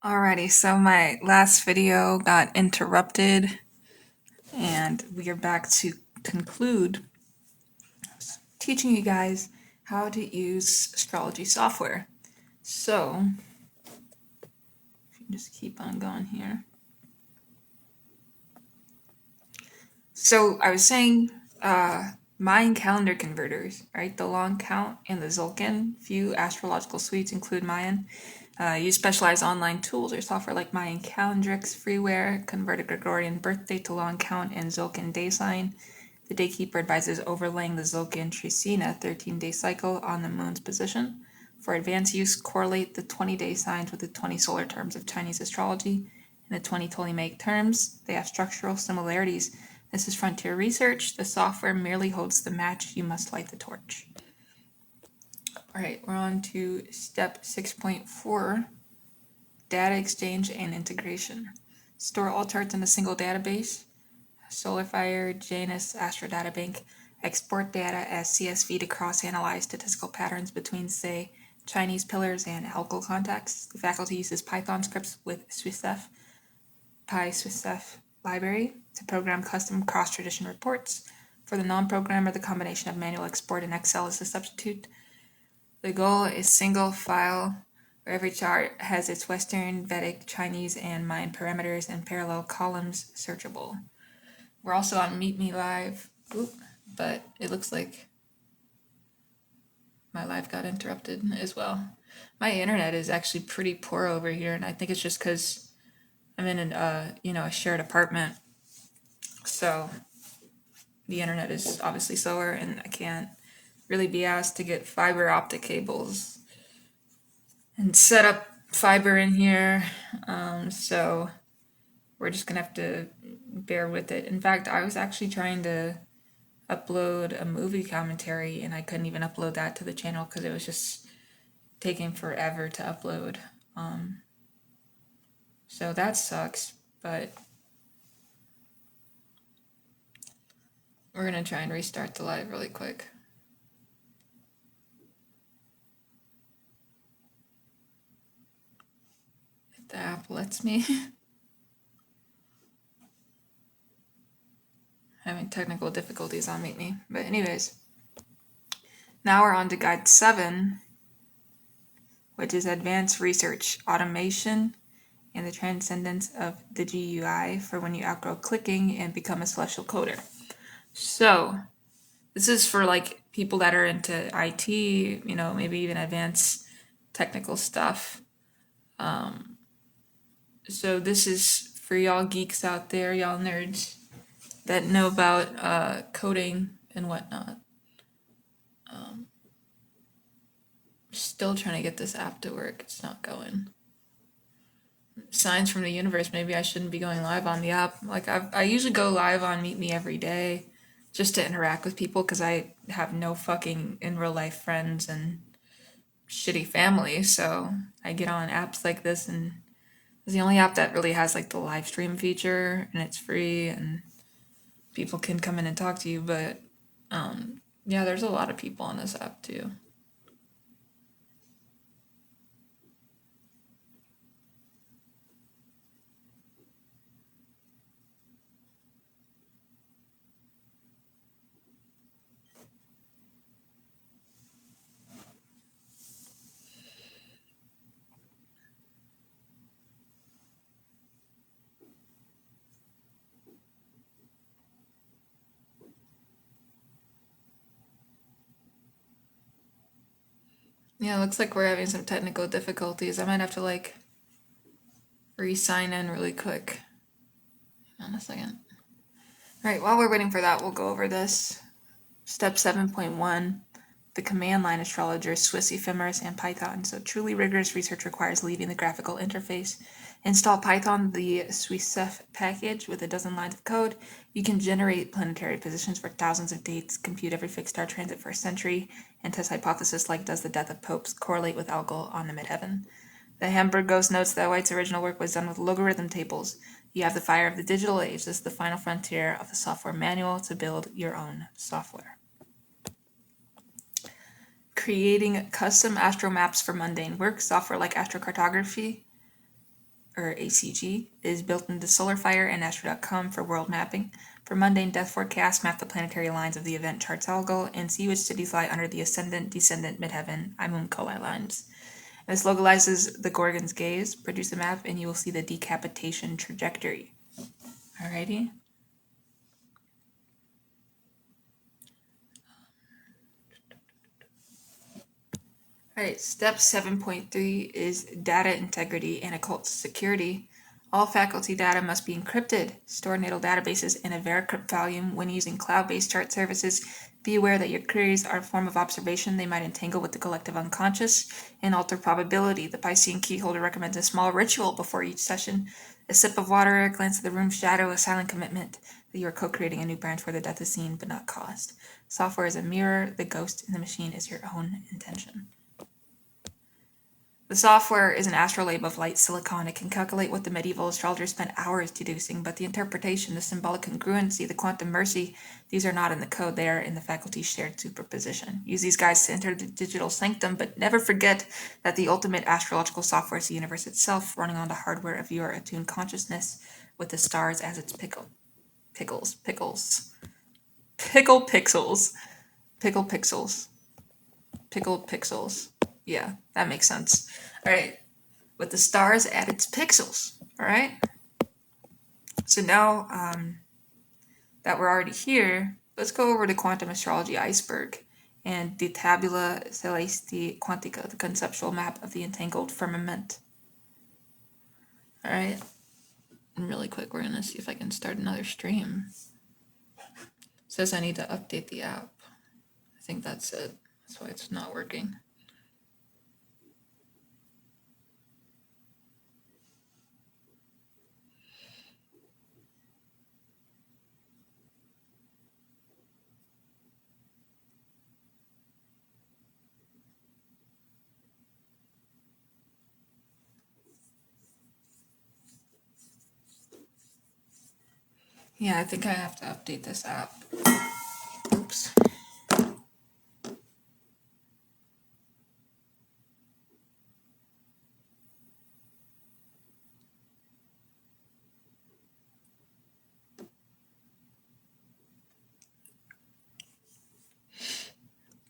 Alrighty, so my last video got interrupted and we are back to conclude teaching you guys how to use astrology software. So, if you just keep on going here. So, I was saying Mayan calendar converters, right? The long count and the Zolkin. Few astrological suites include Mayan. Use specialized online tools or software like Mayan Calendrix, freeware, convert a Gregorian birthday to long count and Zolkin day sign. The daykeeper advises overlaying the Zolkin Trisina 13-day cycle on the moon's position. For advanced use, correlate the 20-day signs with the 20 solar terms of Chinese astrology and the 20 Ptolemaic terms. They have structural similarities. This is frontier research. The software merely holds the match. You must light the torch. All right, we're on to step 6.4, data exchange and integration. Store all charts in a single database, SolarFire, Janus, AstroDataBank. Export data as CSV to cross-analyze statistical patterns between, say, Chinese pillars and alkyl contacts. The faculty uses Python scripts with SwissF, PySwissF library to program custom cross-tradition reports. For the non-programmer, the combination of manual export and Excel is the substitute. The goal is single file where every chart has its Western, Vedic, Chinese, and Mayan parameters and parallel columns searchable. We're also on Meet Me Live, but it looks like my live got interrupted as well. My internet is actually pretty poor over here, and I think it's just because I'm in a shared apartment, so the internet is obviously slower, and I can't really be asked to get fiber optic cables and set up fiber in here, so we're just gonna have to bear with it. In fact, I was actually trying to upload a movie commentary and I couldn't even upload that to the channel because it was just taking forever to upload. So that sucks, but we're gonna try and restart the live really quick. If the app lets me. Having technical difficulties on Meet Me. But anyways, now we're on to guide 7, which is advanced research, automation, and the transcendence of the GUI for when you outgrow clicking and become a celestial coder. So this is for like people that are into IT, maybe even advanced technical stuff. So this is for y'all geeks out there, y'all nerds that know about coding and whatnot. Still trying to get this app to work. It's not going. Signs from the universe. Maybe I shouldn't be going live on the app. Like I usually go live on Meet Me every day just to interact with people because I have no fucking in real life friends and shitty family. So I get on apps like this, and it's the only app that really has like the live stream feature, and it's free and people can come in and talk to you. But yeah, there's a lot of people on this app too. Yeah, it looks like we're having some technical difficulties. I might have to like re-sign in really quick. Hang on a second. All right, while we're waiting for that, we'll go over this. Step 7.1, the command line astrologer, Swiss ephemeris, and Python. So truly rigorous research requires leaving the graphical interface. Install Python, the SwissF package with a dozen lines of code. You can generate planetary positions for thousands of dates, compute every fixed star transit for a century, and test hypotheses like does the death of popes correlate with algal on the midheaven. The Hamburg Ghost notes that White's original work was done with logarithm tables. You have the fire of the digital age. This is the final frontier of the software manual to build your own software. Creating custom astro maps for mundane work, software like astrocartography or ACG, is built into SolarFire and Astro.com for world mapping. For mundane death forecasts, map the planetary lines of the event chart's algo and see which cities lie under the ascendant, descendant, midheaven, Imum Coli lines. And this localizes the Gorgon's gaze. Produce a map and you will see the decapitation trajectory. Alrighty. Alright, step 7.3 is data integrity and occult security. All faculty data must be encrypted. Store natal databases in a Veracrypt volume. When using cloud-based chart services, be aware that your queries are a form of observation. They might entangle with the collective unconscious and alter probability. The Piscean keyholder recommends a small ritual before each session. A sip of water, a glance at the room's shadow, a silent commitment that you are co-creating a new branch where the death is seen but not caused. Software is a mirror. The ghost in the machine is your own intention. The software is an astrolabe of light silicon. It can calculate what the medieval astrologers spent hours deducing, but the interpretation, the symbolic congruency, the quantum mercy, these are not in the code, they are in the faculty's shared superposition. Use these guides to enter the digital sanctum, but never forget that the ultimate astrological software is the universe itself, running on the hardware of your attuned consciousness with the stars as its pickle pixels. Yeah, that makes sense. All right, with the stars at its pixels. All right. So now that we're already here, let's go over the quantum astrology iceberg and the tabula celesti quantica, the conceptual map of the entangled firmament. All right. And really quick, we're gonna see if I can start another stream. It says I need to update the app. I think that's it. That's why it's not working. Yeah, I think I have to update this app. Oops.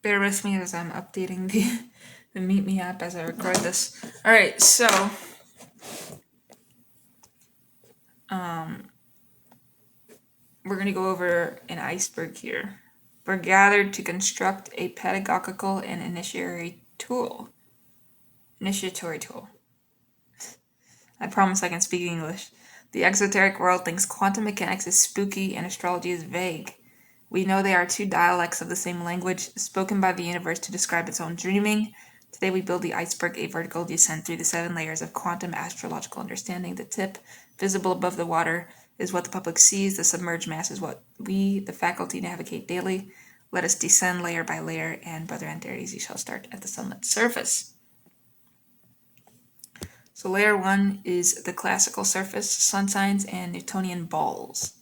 Bear with me as I'm updating the Meet Me app as I record this. All right, so we're going to go over an iceberg here. We're gathered to construct a pedagogical and initiatory tool. I promise I can speak English. The exoteric world thinks quantum mechanics is spooky and astrology is vague. We know they are two dialects of the same language, spoken by the universe to describe its own dreaming. Today we build the iceberg, a vertical descent through the 7 layers of quantum astrological understanding. The tip, visible above the water, is what the public sees. The submerged mass is what we, the faculty, navigate daily. Let us descend layer by layer, and Brother Antares, you shall start at the sunlit surface. So layer 1 is the classical surface, sun signs, and Newtonian balls.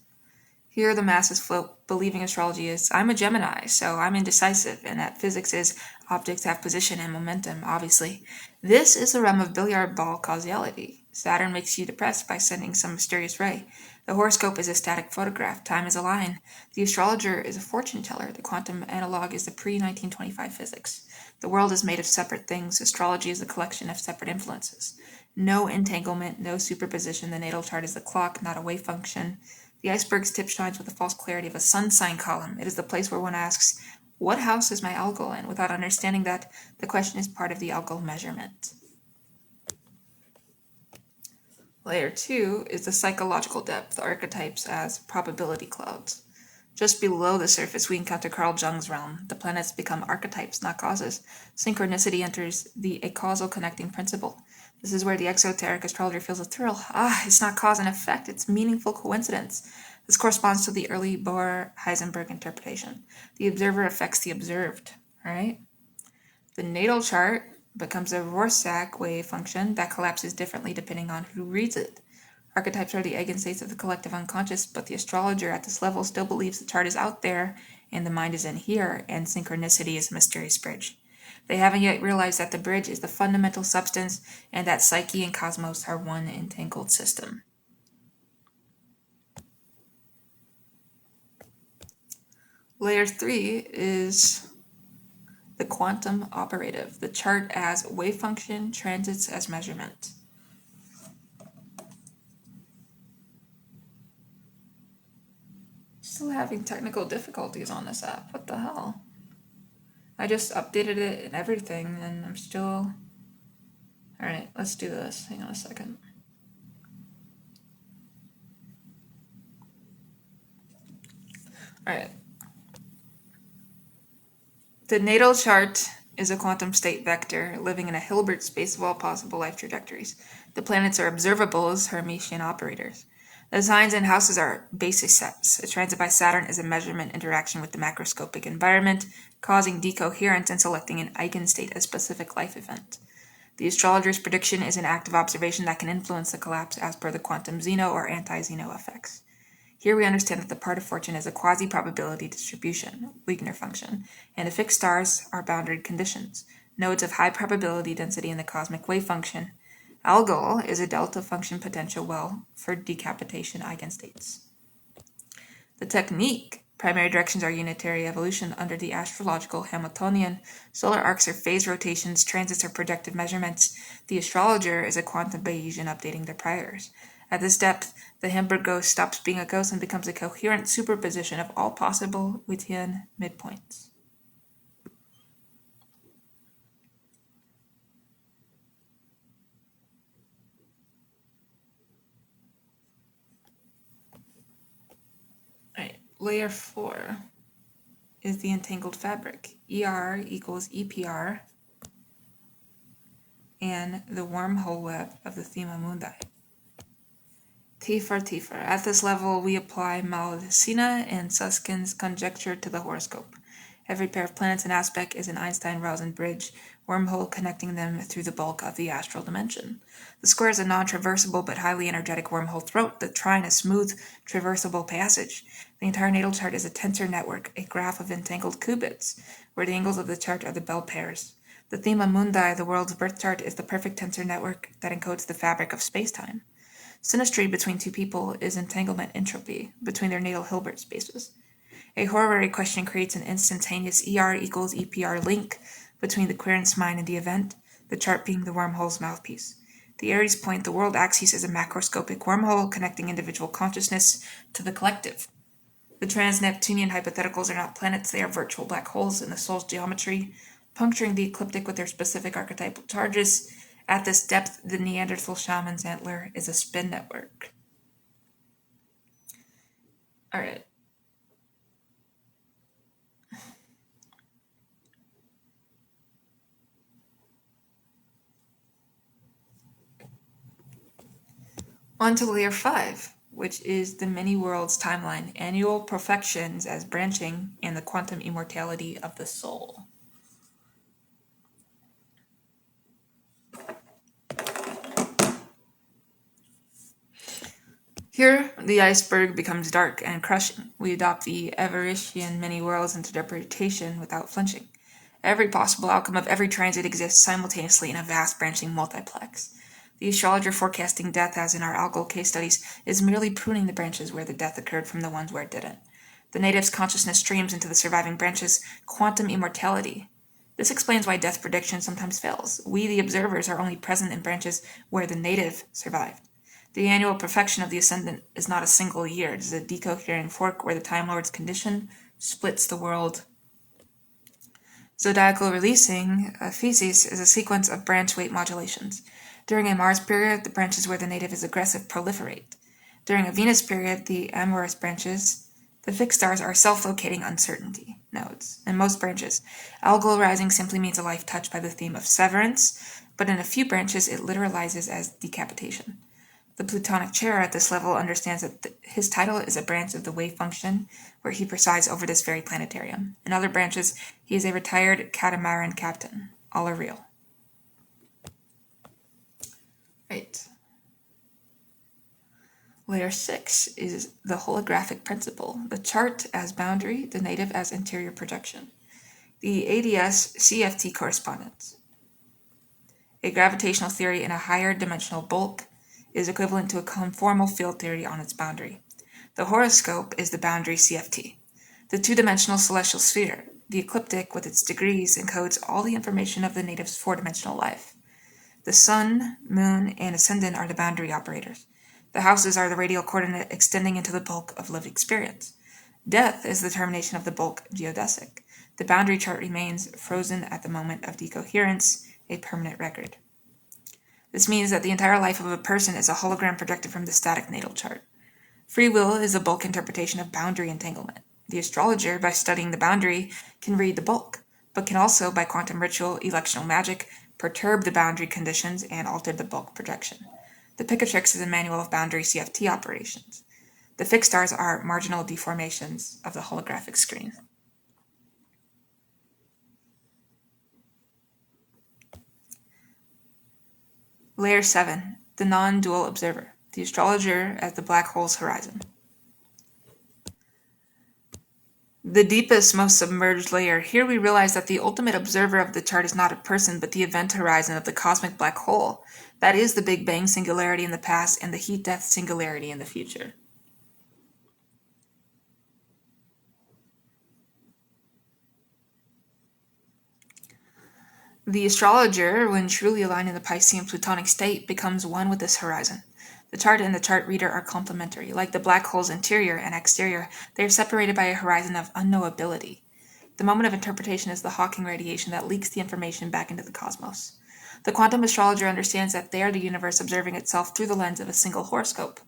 Here the masses float, believing astrology is, I'm a Gemini, so I'm indecisive, and that physics is, objects have position and momentum, obviously. This is the realm of billiard ball causality. Saturn makes you depressed by sending some mysterious ray. The horoscope is a static photograph, time is a line. The astrologer is a fortune teller, the quantum analog is the pre-1925 physics. The world is made of separate things, astrology is a collection of separate influences. No entanglement, no superposition, the natal chart is the clock, not a wave function. The iceberg's tip shines with the false clarity of a sun sign column. It is the place where one asks, what house is my algol in? Without understanding that, the question is part of the algol measurement. Layer 2 is the psychological depth, the archetypes as probability clouds. Just below the surface, we encounter Carl Jung's realm. The planets become archetypes, not causes. Synchronicity enters a causal connecting principle. This is where the exoteric astrologer feels a thrill. It's not cause and effect, it's meaningful coincidence. This corresponds to the early Bohr-Heisenberg interpretation. The observer affects the observed, right? The natal chart becomes a Rorschach wave function that collapses differently depending on who reads it. Archetypes are the eigenstates of the collective unconscious, but the astrologer at this level still believes the chart is out there and the mind is in here, and synchronicity is a mysterious bridge. They haven't yet realized that the bridge is the fundamental substance and that psyche and cosmos are one entangled system. Layer 3 is the quantum operative, the chart as wave function, transits as measurement. Still having technical difficulties on this app. What the hell? I just updated it and everything, and I'm still... Alright, let's do this. Hang on a second. Alright. The natal chart is a quantum state vector living in a Hilbert space of all possible life trajectories. The planets are observable as Hermitian operators. The signs and houses are basis sets. A transit by Saturn is a measurement interaction with the macroscopic environment, causing decoherence and selecting an eigenstate, a specific life event. The astrologer's prediction is an active observation that can influence the collapse as per the quantum Zeno or anti-Zeno effects. Here we understand that the part of fortune is a quasi-probability distribution, Wigner function, and the fixed stars are boundary conditions, nodes of high probability density in the cosmic wave function. Algol is a delta function potential well for decapitation eigenstates. The technique: primary directions are unitary evolution under the astrological Hamiltonian, solar arcs are phase rotations, transits are projective measurements. The astrologer is a quantum Bayesian updating their priors. At this depth, the Hamburg ghost stops being a ghost and becomes a coherent superposition of all possible Wittian midpoints. Alright, layer 4 is the entangled fabric. ER equals EPR and the wormhole web of the Thema Mundi. T for T. At this level, we apply Malvicina and Susskind's conjecture to the horoscope. Every pair of planets in aspect is an Einstein-Rosen bridge, wormhole connecting them through the bulk of the astral dimension. The square is a non-traversable but highly energetic wormhole throat, the trine a smooth, traversable passage. The entire natal chart is a tensor network, a graph of entangled qubits, where the angles of the chart are the bell pairs. The Thema Mundi, the world's birth chart, is the perfect tensor network that encodes the fabric of space-time. Synastry between two people is entanglement entropy between their natal Hilbert spaces. A horary question creates an instantaneous ER equals EPR link between the querent's mind and the event, the chart being the wormhole's mouthpiece. The Aries point, the world axis, is a macroscopic wormhole connecting individual consciousness to the collective. The trans-Neptunian hypotheticals are not planets, they are virtual black holes in the soul's geometry, puncturing the ecliptic with their specific archetypal charges. At this depth, the Neanderthal shaman's antler is a spin network. Alright. On to layer 5, which is the many worlds timeline, annual perfections as branching, and the quantum immortality of the soul. Here, the iceberg becomes dark and crushing. We adopt the Everetian many worlds interpretation without flinching. Every possible outcome of every transit exists simultaneously in a vast branching multiplex. The astrologer forecasting death, as in our algal case studies, is merely pruning the branches where the death occurred from the ones where it didn't. The native's consciousness streams into the surviving branches, quantum immortality. This explains why death prediction sometimes fails. We, the observers, are only present in branches where the native survived. The annual perfection of the ascendant is not a single year. It is a decoherent fork where the Time Lord's condition splits the world. Zodiacal releasing thesis is a sequence of branch weight modulations. During a Mars period, the branches where the native is aggressive proliferate. During a Venus period, the amorous branches, the fixed stars, are self-locating uncertainty nodes. In most branches, algal rising simply means a life touched by the theme of severance, but in a few branches it literalizes as decapitation. The Plutonic chair at this level understands that his title is a branch of the wave function, where he presides over this very planetarium. In other branches, he is a retired catamaran captain. All are real. Right. Layer 6 is the holographic principle, the chart as boundary, the native as interior projection. The ADS CFT correspondence. A gravitational theory in a higher dimensional bulk is equivalent to a conformal field theory on its boundary. The horoscope is the boundary CFT. The two-dimensional celestial sphere, the ecliptic with its degrees, encodes all the information of the native's four-dimensional life. The sun, moon, and ascendant are the boundary operators. The houses are the radial coordinate extending into the bulk of lived experience. Death is the termination of the bulk geodesic. The boundary chart remains frozen at the moment of decoherence, a permanent record. This means that the entire life of a person is a hologram projected from the static natal chart. Free will is a bulk interpretation of boundary entanglement. The astrologer, by studying the boundary, can read the bulk, but can also, by quantum ritual, electional magic, perturb the boundary conditions and alter the bulk projection. The Picatrix is a manual of boundary CFT operations. The fixed stars are marginal deformations of the holographic screen. Layer 7, the non-dual observer, the astrologer as the black hole's horizon. The deepest, most submerged layer. Here we realize that the ultimate observer of the chart is not a person, but the event horizon of the cosmic black hole. That is the Big Bang singularity in the past and the heat-death singularity in the future. The astrologer, when truly aligned in the Piscean Plutonic state, becomes one with this horizon. The chart and the chart reader are complementary. Like the black hole's interior and exterior, they are separated by a horizon of unknowability. The moment of interpretation is the Hawking radiation that leaks the information back into the cosmos. The quantum astrologer understands that they are the universe observing itself through the lens of a single horoscope.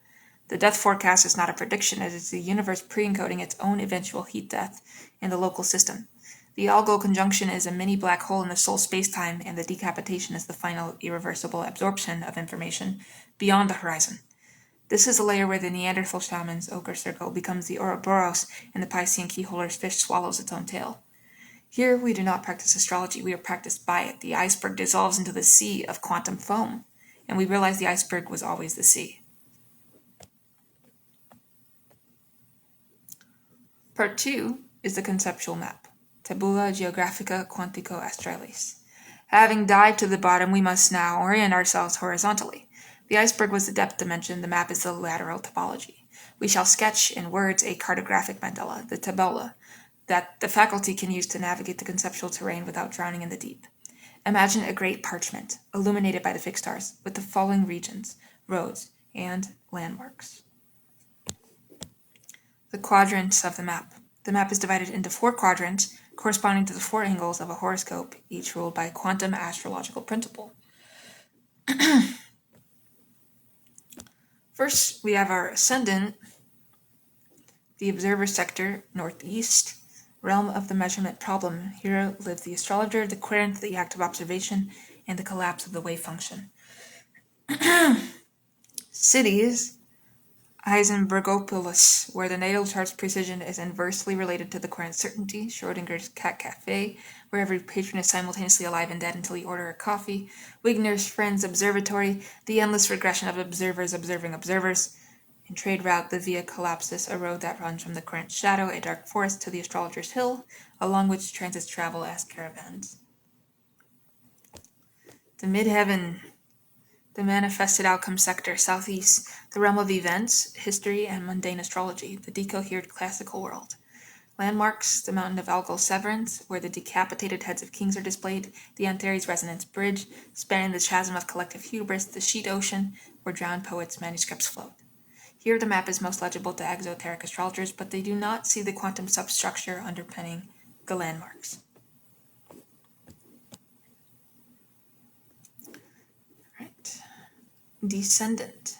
The death forecast is not a prediction, it is the universe pre-encoding its own eventual heat death in the local system. The Algol conjunction is a mini black hole in the soul spacetime, and the decapitation is the final irreversible absorption of information beyond the horizon. This is a layer where the Neanderthal shaman's ochre circle becomes the Ouroboros, and the Piscean keyholer's fish swallows its own tail. Here we do not practice astrology, we are practiced by it. The iceberg dissolves into the sea of quantum foam, and we realize the iceberg was always the sea. Part 2 is the conceptual map. Tabula Geographica Quantico Astralis. Having dived to the bottom, we must now orient ourselves horizontally. The iceberg was the depth dimension, the map is the lateral topology. We shall sketch in words a cartographic mandala, the tabula, that the faculty can use to navigate the conceptual terrain without drowning in the deep. Imagine a great parchment, illuminated by the fixed stars, with the following regions, roads, and landmarks. The quadrants of the map. The map is divided into 4 quadrants, corresponding to the 4 angles of a horoscope, each ruled by a quantum astrological principle. First, we have our ascendant, the observer sector, northeast, realm of the measurement problem. Here live the astrologer, the querent, the act of observation, and the collapse of the wave function. Cities, Heisenbergopolis, where the natal chart's precision is inversely related to the querent certainty, Schrodinger's cat cafe, where every patron is simultaneously alive and dead until you order a coffee, Wigner's Friends Observatory, the endless regression of observers observing observers, in trade route, the Via Collapsis, a road that runs from the querent shadow, a dark forest, to the astrologer's hill, along which transits travel as caravans. The midheaven, the manifested outcome sector, southeast, the realm of events, history, and mundane astrology, the decohered classical world. Landmarks, the mountain of Algol Severance, where the decapitated heads of kings are displayed, the Antares Resonance Bridge, spanning the chasm of collective hubris, the sheet ocean, where drowned poets' manuscripts float. Here the map is most legible to exoteric astrologers, but they do not see the quantum substructure underpinning the landmarks. Descendant,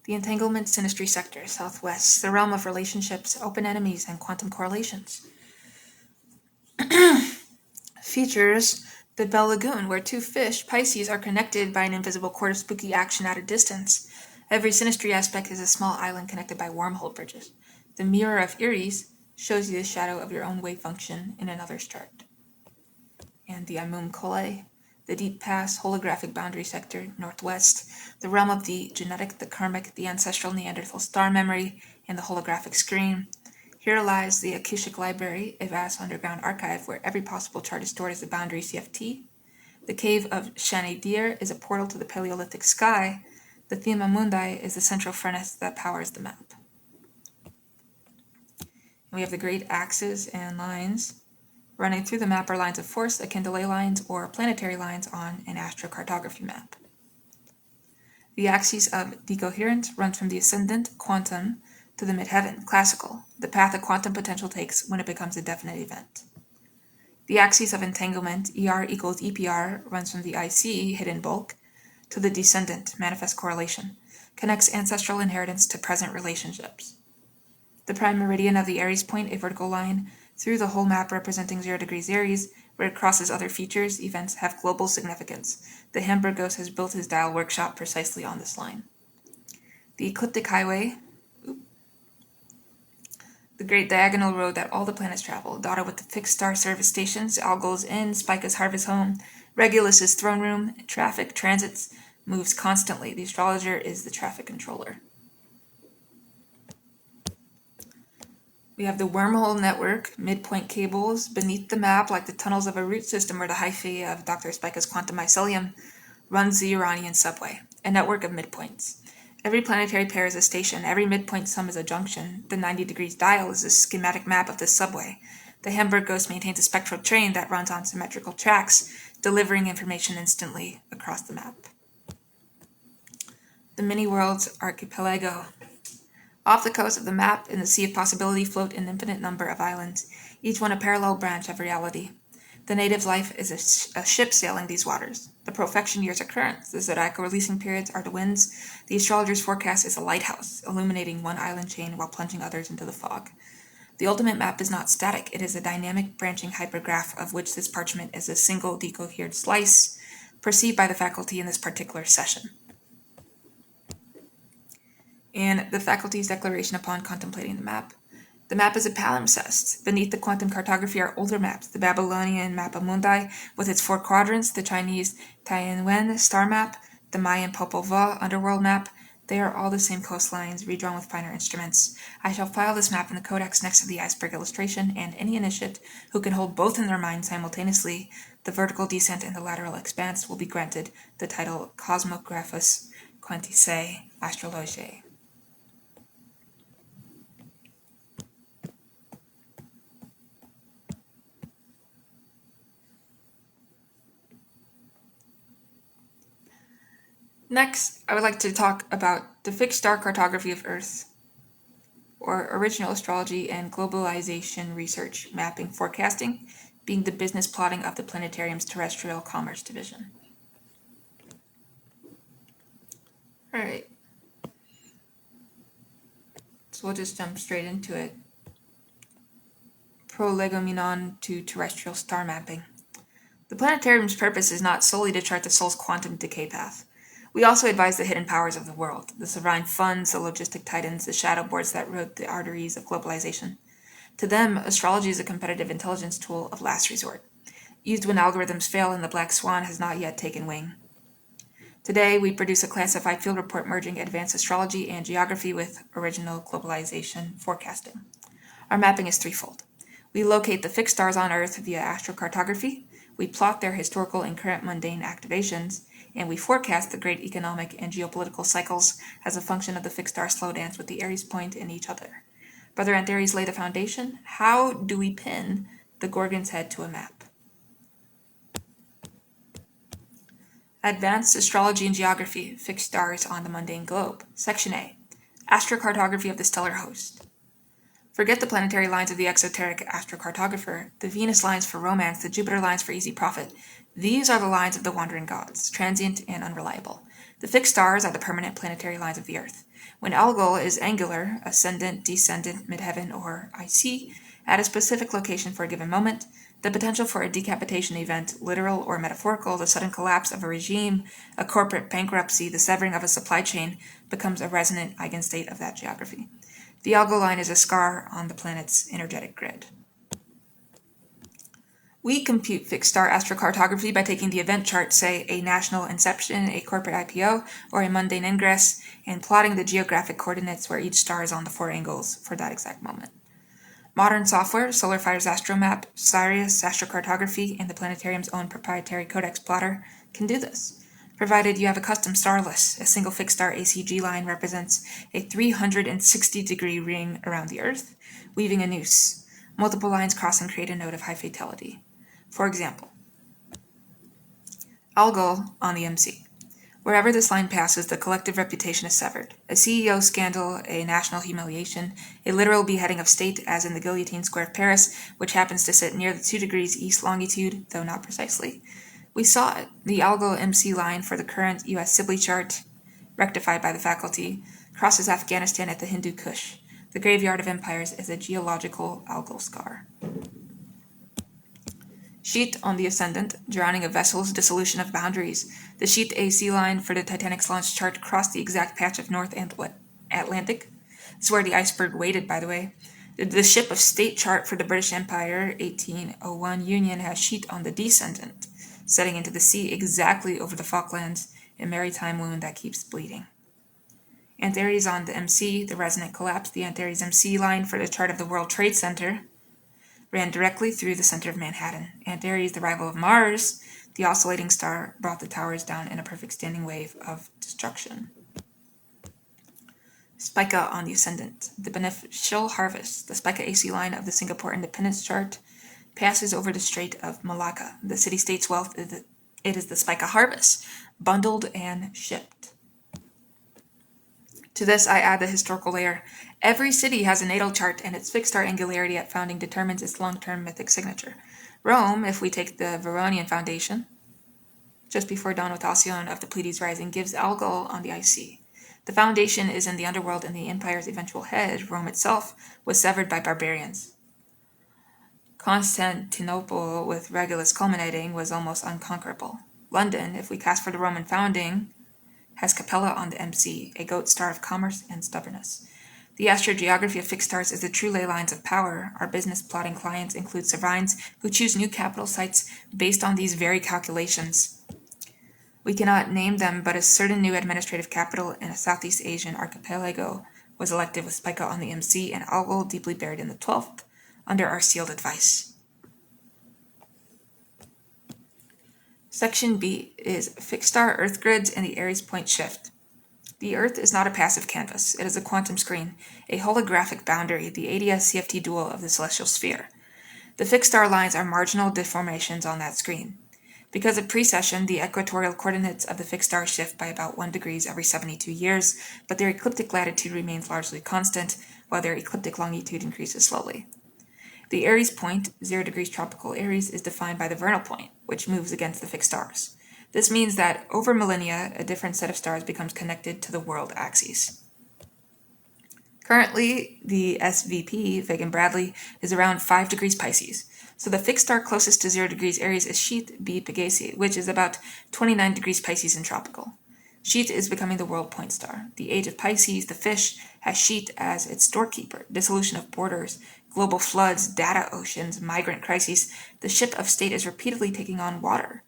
the entanglement synastry sector, southwest, the realm of relationships, open enemies, and quantum correlations. Features the Bell Lagoon, where 2 fish, Pisces, are connected by an invisible cord of spooky action at a distance. Every synastry aspect is a small island connected by wormhole bridges. The Mirror of Eries shows you the shadow of your own wave function in another's chart. And the Amum Cole, the deep past holographic boundary sector, northwest, the realm of the genetic, the karmic, the ancestral Neanderthal star memory, and the holographic screen. Here lies the Akashic Library, a vast underground archive where every possible chart is stored as a boundary CFT. The cave of Shani-Dir is a portal to the Paleolithic sky. The Thema Mundi is the central furnace that powers the map. And we have the great axes and lines. Running through the map are lines of force akin to ley lines or planetary lines on an astrocartography map. The axis of decoherence runs from the ascendant, quantum, to the midheaven, classical, the path a quantum potential takes when it becomes a definite event. The axis of entanglement, ER equals EPR, runs from the IC, hidden bulk, to the descendant, manifest correlation, connects ancestral inheritance to present relationships. The prime meridian of the Aries point, a vertical line, through the whole map representing 0 degrees Aries, where it crosses other features, events have global significance. The Hamburg ghost has built his dial workshop precisely on this line. The ecliptic highway, the great diagonal road that all the planets travel, dotted with the fixed star service stations, Algol's inn, Spica's harvest home, Regulus's throne room, traffic, transits, moves constantly. The astrologer is the traffic controller. We have the wormhole network, midpoint cables, beneath the map like the tunnels of a root system or the hyphae of Dr. Spica's quantum mycelium, runs the Uranian subway, a network of midpoints. Every planetary pair is a station, every midpoint sum is a junction. The 90 degrees dial is a schematic map of this subway. The Hamburg ghost maintains a spectral train that runs on symmetrical tracks, delivering information instantly across the map. The mini-worlds archipelago. Off the coast of the map, in the sea of possibility, float an infinite number of islands, each one a parallel branch of reality. The native life is a ship sailing these waters. The profection years are currents, the zodiacal releasing periods are the winds. The astrologer's forecast is a lighthouse, illuminating one island chain while plunging others into the fog. The ultimate map is not static, it is a dynamic branching hypergraph of which this parchment is a single decohered slice, perceived by the faculty in this particular session. And the faculty's declaration upon contemplating the map. The map is a palimpsest. Beneath the quantum cartography are older maps, the Babylonian Mappa Mundi with its 4 quadrants, the Chinese Tianwen star map, the Mayan Popol Vuh underworld map. They are all the same coastlines, redrawn with finer instruments. I shall file this map in the codex next to the iceberg illustration, and any initiate who can hold both in their mind simultaneously, the vertical descent and the lateral expanse, will be granted the title Cosmographus Quantice Astrology. Next, I would like to talk about the fixed star cartography of Earth, or original astrology and globalization research, mapping forecasting, being the business plotting of the planetarium's terrestrial commerce division. All right. So we'll just jump straight into it. Prolegomenon to terrestrial star mapping. The planetarium's purpose is not solely to chart the soul's quantum decay path. We also advise the hidden powers of the world, the sovereign funds, the logistic titans, the shadow boards that rode the arteries of globalization. To them, astrology is a competitive intelligence tool of last resort, used when algorithms fail and the black swan has not yet taken wing. Today, we produce a classified field report merging advanced astrology and geography with original globalization forecasting. Our mapping is threefold. We locate the fixed stars on Earth via astrocartography, we plot their historical and current mundane activations, and we forecast the great economic and geopolitical cycles as a function of the fixed star slow dance with the Aries point in each other. Brother Antares laid the foundation. How do we pin the Gorgon's head to a map? Advanced Astrology and Geography, Fixed Stars on the Mundane Globe. Section A. Astrocartography of the Stellar Host. Forget the planetary lines of the exoteric astrocartographer, the Venus lines for romance, the Jupiter lines for easy profit. These are the lines of the wandering gods, transient and unreliable. The fixed stars are the permanent planetary lines of the Earth. When Algol is angular, ascendant, descendant, midheaven, or IC, at a specific location for a given moment, the potential for a decapitation event, literal or metaphorical, the sudden collapse of a regime, a corporate bankruptcy, the severing of a supply chain, becomes a resonant eigenstate of that geography. The Algol line is a scar on the planet's energetic grid. We compute fixed star astrocartography by taking the event chart, say a national inception, a corporate IPO, or a mundane ingress, and plotting the geographic coordinates where each star is on the 4 angles for that exact moment. Modern software, SolarFire's AstroMap, Sirius astrocartography, and the planetarium's own proprietary codex plotter can do this, provided you have a custom star list. A single fixed star ACG line represents a 360-degree ring around the Earth, weaving a noose. Multiple lines cross and create a node of high fatality. For example, Algol on the MC. Wherever this line passes, the collective reputation is severed. A CEO scandal, a national humiliation, a literal beheading of state, as in the Guillotine Square of Paris, which happens to sit near the 2 degrees east longitude, though not precisely. We saw it. The Algol MC line for the current U.S. Sibley chart, rectified by the faculty, crosses Afghanistan at the Hindu Kush. The graveyard of empires is a geological Algol scar. Sheet on the ascendant, drowning of vessels, dissolution of boundaries. The sheet AC line for the Titanic's launch chart crossed the exact patch of North Atlantic. This is where the iceberg waited, by the way. The ship of state chart for the British Empire, 1801 Union, has sheet on the descendant, setting into the sea exactly over the Falklands, a maritime wound that keeps bleeding. Antares on the MC, the resonant collapse. The Antares MC line for the chart of the World Trade Center ran directly through the center of Manhattan. Antares, the rival of Mars, the oscillating star, brought the towers down in a perfect standing wave of destruction. Spica on the ascendant. The beneficial harvest. The Spica AC line of the Singapore Independence chart passes over the Strait of Malacca. The city-state's wealth is the Spica harvest, bundled and shipped. To this, I add the historical layer. Every city has a natal chart, and its fixed star angularity at founding determines its long-term mythic signature. Rome, if we take the Veronian foundation, just before dawn with Alcyone of the Pleiades rising, gives Algol on the IC. The foundation is in the underworld, and the empire's eventual head, Rome itself, was severed by barbarians. Constantinople, with Regulus culminating, was almost unconquerable. London, if we cast for the Roman founding, has Capella on the MC, a goat star of commerce and stubbornness. The astrogeography of fixed stars is the true ley lines of power. Our business plotting clients include Savines who choose new capital sites based on these very calculations. We cannot name them, but a certain new administrative capital in a Southeast Asian archipelago was elected with Spica on the MC and Algol deeply buried in the 12th, under our sealed advice. Section B is fixed star Earth grids and the Aries point shift. The Earth is not a passive canvas. It is a quantum screen, a holographic boundary, the ADS-CFT dual of the celestial sphere. The fixed star lines are marginal deformations on that screen. Because of precession, the equatorial coordinates of the fixed star shift by about 1 degree every 72 years, but their ecliptic latitude remains largely constant, while their ecliptic longitude increases slowly. The Aries point, 0 degrees tropical Aries, is defined by the vernal point, which moves against the fixed stars. This means that over millennia, a different set of stars becomes connected to the world axes. Currently, the SVP, Fagan-Bradley, is around 5 degrees Pisces. So the fixed star closest to 0 degrees Aries is Sheet B Pegasi, which is about 29 degrees Pisces in tropical. Sheet is becoming the world point star. The age of Pisces, the fish, has Sheet as its storekeeper. Dissolution of borders, global floods, data oceans, migrant crises. The ship of state is repeatedly taking on water.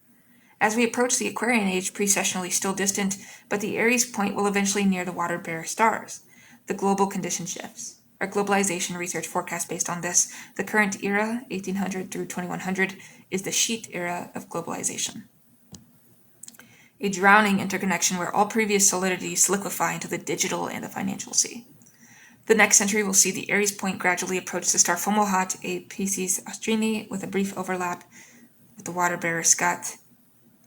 As we approach the Aquarian age, precessionally still distant, but the Aries point will eventually near the water-bearer stars. The global condition shifts. Our globalization research forecast based on this, the current era, 1800 through 2100, is the Sheet era of globalization. A drowning interconnection where all previous solidities liquefy into the digital and the financial sea. The next century will see the Aries point gradually approach the star Fomalhaut, a Pisces Austrini, with a brief overlap with the water-bearer Scat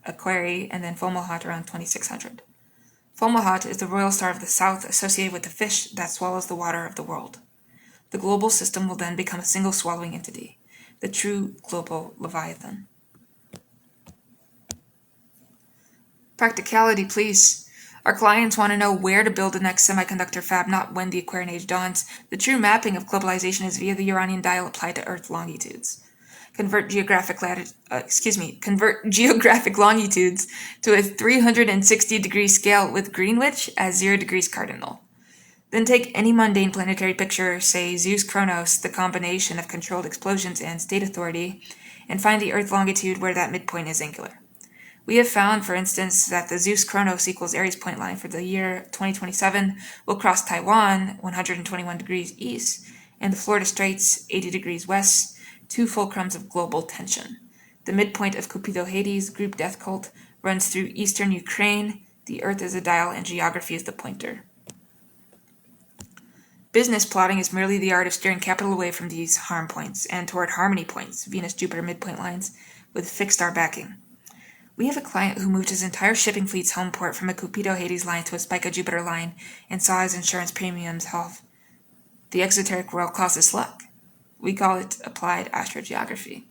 Aquarii, and then Fomalhaut around 2600. Fomalhaut is the royal star of the south associated with the fish that swallows the water of the world. The global system will then become a single swallowing entity, the true global Leviathan. Practicality, please. Our clients want to know where to build the next semiconductor fab, not when the Aquarian age dawns. The true mapping of globalization is via the Uranian dial applied to Earth longitudes. Convert geographic longitudes to a 360-degree scale with Greenwich as 0 degrees cardinal. Then take any mundane planetary picture, say Zeus Chronos, the combination of controlled explosions and state authority, and find the Earth longitude where that midpoint is angular. We have found, for instance, that the Zeus Chronos equals Aries point line for the year 2027 will cross Taiwan 121 degrees east and the Florida Straits, 80 degrees west, 2 fulcrums of global tension. The midpoint of Cupido Hades, group death cult, runs through eastern Ukraine. The Earth is a dial and geography is the pointer. Business plotting is merely the art of steering capital away from these harm points and toward harmony points, Venus-Jupiter midpoint lines, with fixed star backing. We have a client who moved his entire shipping fleet's home port from a Cupido Hades line to a Spica-Jupiter line and saw his insurance premiums halve. The exoteric world calls this luck. We call it applied astrogeography.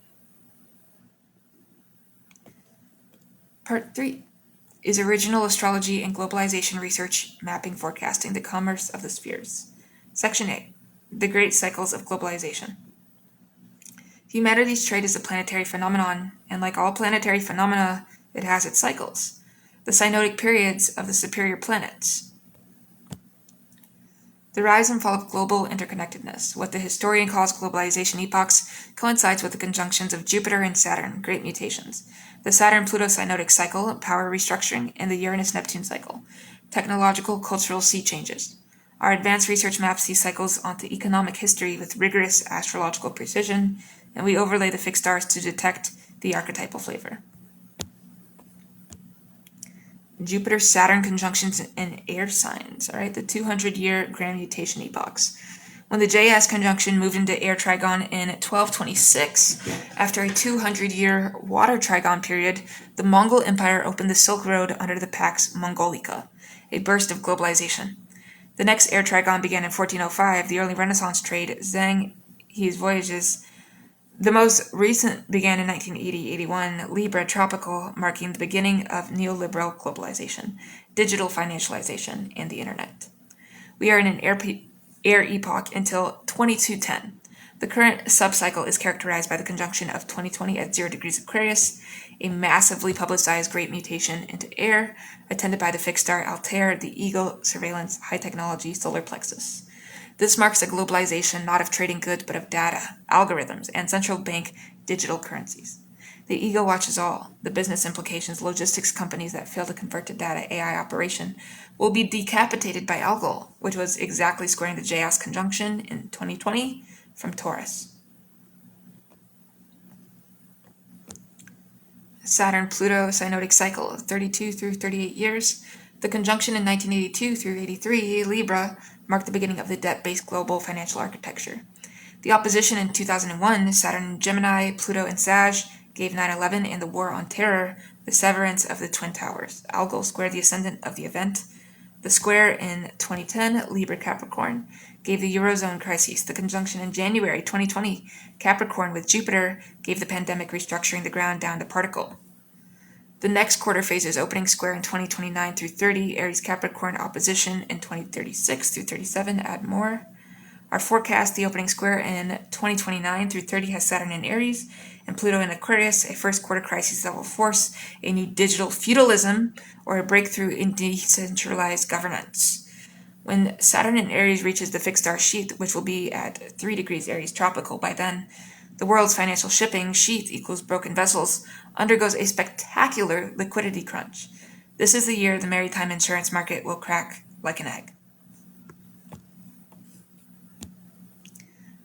Part 3 is original astrology and globalization research mapping forecasting the commerce of the spheres. Section A, the great cycles of globalization. Humanity's trade is a planetary phenomenon, and like all planetary phenomena, it has its cycles, the synodic periods of the superior planets. The rise and fall of global interconnectedness, what the historian calls globalization epochs, coincides with the conjunctions of Jupiter and Saturn, great mutations, the Saturn-Pluto synodic cycle, power restructuring, and the Uranus-Neptune cycle, technological, cultural sea changes. Our advanced research maps these cycles onto economic history with rigorous astrological precision, and we overlay the fixed stars to detect the archetypal flavor. Jupiter-Saturn conjunctions in air signs, all right, the 200-year grand mutation epochs. When the JS conjunction moved into air trigon in 1226, after a 200-year water trigon period, the Mongol Empire opened the Silk Road under the Pax Mongolica, a burst of globalization. The next air trigon began in 1405, the early Renaissance trade, Zhang He's voyages. The most recent began in 1980-81, Libra tropical, marking the beginning of neoliberal globalization, digital financialization, and the internet. We are in an air epoch until 2210. The current subcycle is characterized by the conjunction of 2020 at 0 degrees Aquarius, a massively publicized great mutation into air, attended by the fixed star Altair, the Eagle, surveillance, high technology, solar plexus. This marks a globalization not of trading goods but of data, algorithms, and central bank digital currencies. The Eagle watches all. The business implications, logistics companies that fail to convert to data AI operation will be decapitated by Algol, which was exactly squaring the JS conjunction in 2020 from Taurus. Saturn-Pluto synodic cycle of 32 through 38 years. The conjunction in 1982 through 83, Libra, marked the beginning of the debt-based global financial architecture. The opposition in 2001, Saturn in Gemini, Pluto in Sag, gave 9/11 and the War on Terror the severance of the Twin Towers. Algol squared the ascendant of the event. The square in 2010, Libra Capricorn, gave the Eurozone crisis. The conjunction in January 2020, Capricorn with Jupiter, gave the pandemic restructuring the ground down to particle. The next quarter phases opening square in 2029 through 30, Aries Capricorn opposition in 2036 through 37, add more. Our forecast, the opening square in 2029 through 30 has Saturn in Aries and Pluto in Aquarius, a first quarter crisis that will force a new digital feudalism or a breakthrough in decentralized governance. When Saturn in Aries reaches the fixed star sheath, which will be at 3 degrees Aries tropical by then, the world's financial shipping, sheath equals broken vessels, undergoes a spectacular liquidity crunch. This is the year the maritime insurance market will crack like an egg.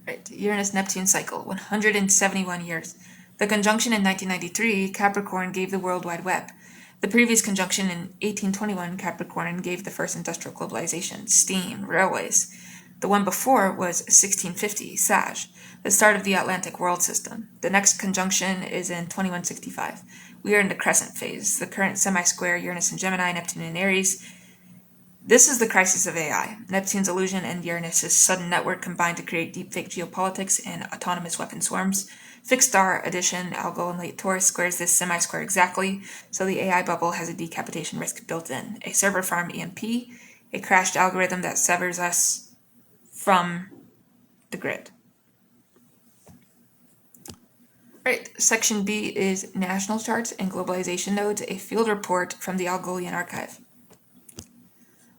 Right, Uranus-Neptune cycle, 171 years. The conjunction in 1993, Capricorn, gave the World Wide Web. The previous conjunction in 1821, Capricorn, gave the first industrial globalization, steam, railways. The one before was 1650, Sag, the start of the Atlantic world system. The next conjunction is in 2165. We are in the crescent phase, the current semi-square Uranus in Gemini, Neptune in Aries. This is the crisis of AI. Neptune's illusion and Uranus's sudden network combined to create deepfake geopolitics and autonomous weapon swarms. Fixed star addition, Algol and late Taurus squares this semi-square exactly, so the AI bubble has a decapitation risk built in. A server farm EMP, a crashed algorithm that severs us from the grid. Right, section B is national charts and globalization nodes, a field report from the Algolian archive.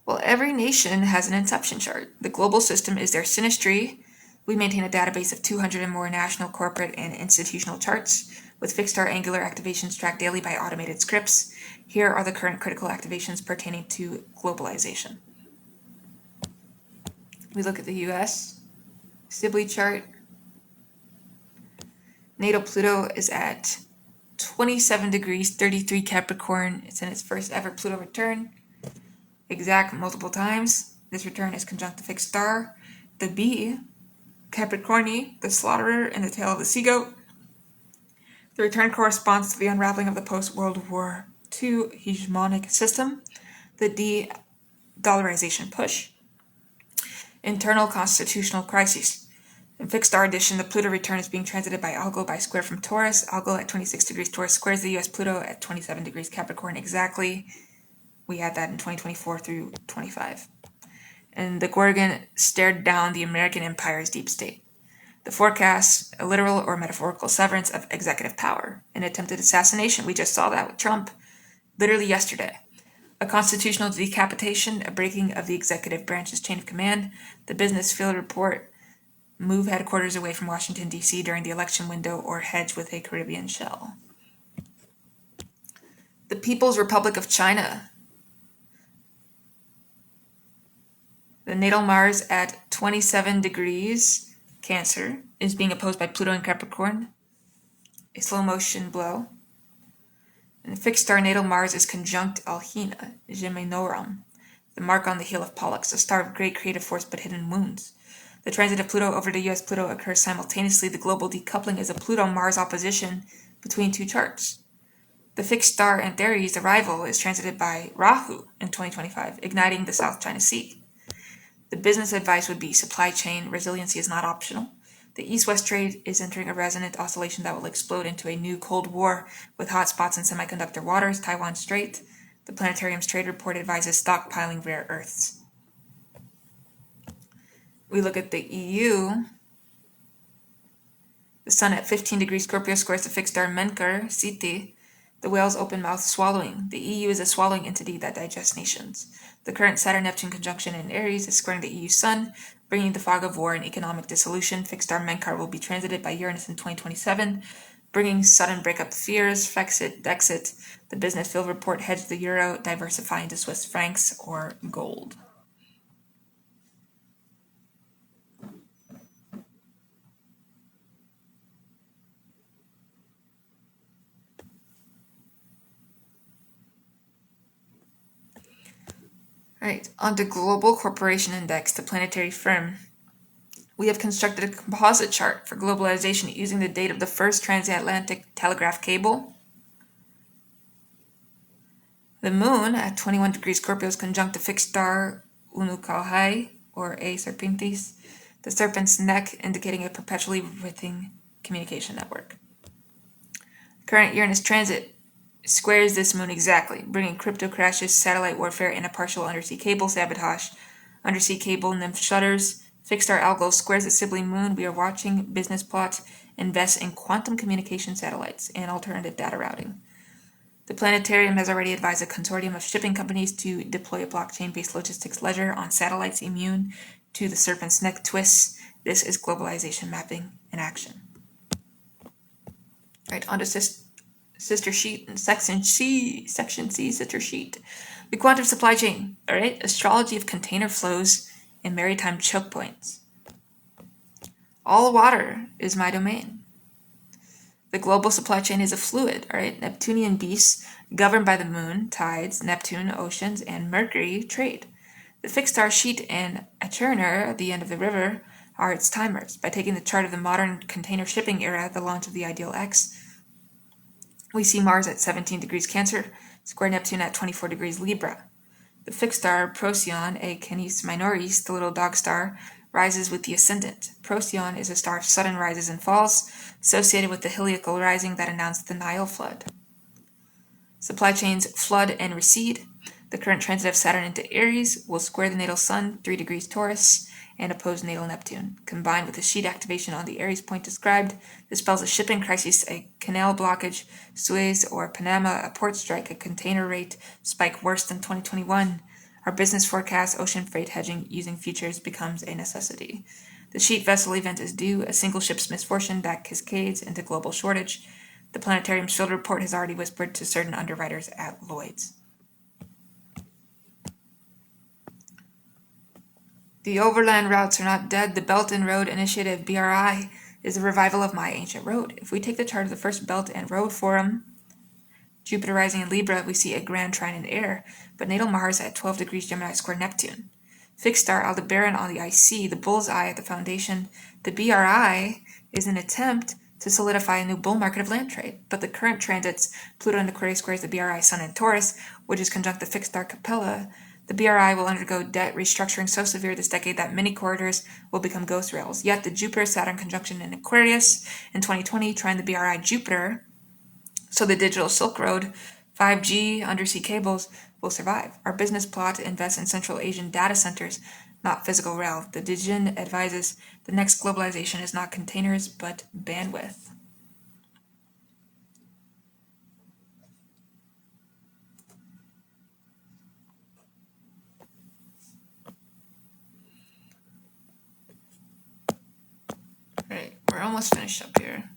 Well, every nation has an inception chart. The global system is their synastry. We maintain a database of 200 and more national, corporate, and institutional charts with fixed star angular activations tracked daily by automated scripts. Here are the current critical activations pertaining to globalization. We look at the US. Sibley chart. Natal Pluto is at 27 degrees 33 Capricorn. It's in its first ever Pluto return. Exact multiple times. This return is conjunct the fixed star, the bee, Capricorni, the slaughterer, and the tail of the sea goat. The return corresponds to the unraveling of the post-World War II hegemonic system, the de-dollarization push, internal constitutional crises. In fixed star edition, the Pluto return is being transited by Algol by square from Taurus. Algol at 26 degrees Taurus squares the US Pluto at 27 degrees Capricorn exactly. We had that in 2024 through 25. And the Gorgon stared down the American empire's deep state. The forecast, a literal or metaphorical severance of executive power. An attempted assassination, we just saw that with Trump, literally yesterday. A constitutional decapitation, a breaking of the executive branch's chain of command. The Business Field Report, move headquarters away from Washington, D.C. during the election window or hedge with a Caribbean shell. The People's Republic of China. The natal Mars at 27 degrees Cancer is being opposed by Pluto in Capricorn, a slow motion blow. And the fixed star natal Mars is conjunct Alhina, Geminorum, the mark on the heel of Pollux, a star of great creative force but hidden wounds. The transit of Pluto over to US Pluto occurs simultaneously. The global decoupling is a Pluto-Mars opposition between two charts. The fixed star Antares, the rival, is transited by Rahu in 2025, igniting the South China Sea. The business advice would be supply chain resiliency is not optional. The East-West trade is entering a resonant oscillation that will explode into a new Cold War with hotspots in semiconductor waters, Taiwan Strait. The Planetarium's trade report advises stockpiling rare earths. We look at the EU. The sun at 15 degrees Scorpio squares the fixed star Menkar, Siti, the whale's open mouth swallowing. The EU is a swallowing entity that digests nations. The current Saturn-Neptune conjunction in Aries is squaring the EU Sun, bringing the fog of war and economic dissolution. Fixed star Menkar will be transited by Uranus in 2027, bringing sudden breakup fears, Fexit, Dexit. The Business Field Report hedged the euro, diversifying to Swiss francs or gold. Right, on the Global Corporation Index, the planetary firm, we have constructed a composite chart for globalization using the date of the first transatlantic telegraph cable. The moon at 21 degrees Scorpio is conjunct the fixed star Unukalhai, or A Serpentis, the serpent's neck, indicating a perpetually writhing communication network. Current Uranus transit squares this moon exactly, bringing crypto crashes, satellite warfare, and a partial undersea cable sabotage. Undersea cable nymph shutters. Fixed star Algol squares the sibling moon. We are watching business plots invest in quantum communication satellites and alternative data routing. The Planetarium has already advised a consortium of shipping companies to deploy a blockchain-based logistics ledger on satellites immune to the serpent's neck twists. This is globalization mapping in action. Right, on to sister sheet and section C, sister sheet. The quantum supply chain, all right? Astrology of container flows and maritime choke points. All water is my domain. The global supply chain is a fluid, all right? Neptunian beasts governed by the moon, tides, Neptune, oceans, and Mercury trade. The fixed star sheet and Acherner at the end of the river are its timers. By taking the chart of the modern container shipping era, the launch of the Ideal X, we see Mars at 17 degrees Cancer, square Neptune at 24 degrees Libra. The fixed star Procyon, a Canis Minoris, the little dog star, rises with the ascendant. Procyon is a star of sudden rises and falls, associated with the heliacal rising that announced the Nile flood. Supply chains flood and recede. The current transit of Saturn into Aries will square the natal Sun, 3 degrees Taurus, and oppose natal Neptune. Combined with the sheet activation on the Aries point described, this spells a shipping crisis, a canal blockage, Suez or Panama, a port strike, a container rate spike worse than 2021. Our business forecast, ocean freight hedging using futures becomes a necessity. The sheet vessel event is due, a single ship's misfortune that cascades into global shortage. The Planetarium's field report has already whispered to certain underwriters at Lloyd's. The overland routes are not dead. The Belt and Road Initiative, BRI, is a revival of My Ancient Road. If we take the chart of the first Belt and Road Forum, Jupiter rising in Libra, we see a grand trine in air, but natal Mars at 12 degrees Gemini square Neptune. Fixed star Aldebaran on the IC, the bull's eye at the foundation. The BRI is an attempt to solidify a new bull market of land trade, but the current transits, Pluto in Aquarius squares the BRI, Sun in Taurus, which is conjunct the fixed star Capella. The BRI will undergo debt restructuring so severe this decade that many corridors will become ghost rails. Yet the Jupiter-Saturn conjunction in Aquarius in 2020 trine the BRI Jupiter, so the digital Silk Road, 5G, undersea cables will survive. Our business plot invests in Central Asian data centers, not physical rail. The Dijin advises the next globalization is not containers, but bandwidth. Right, we're almost finished up here.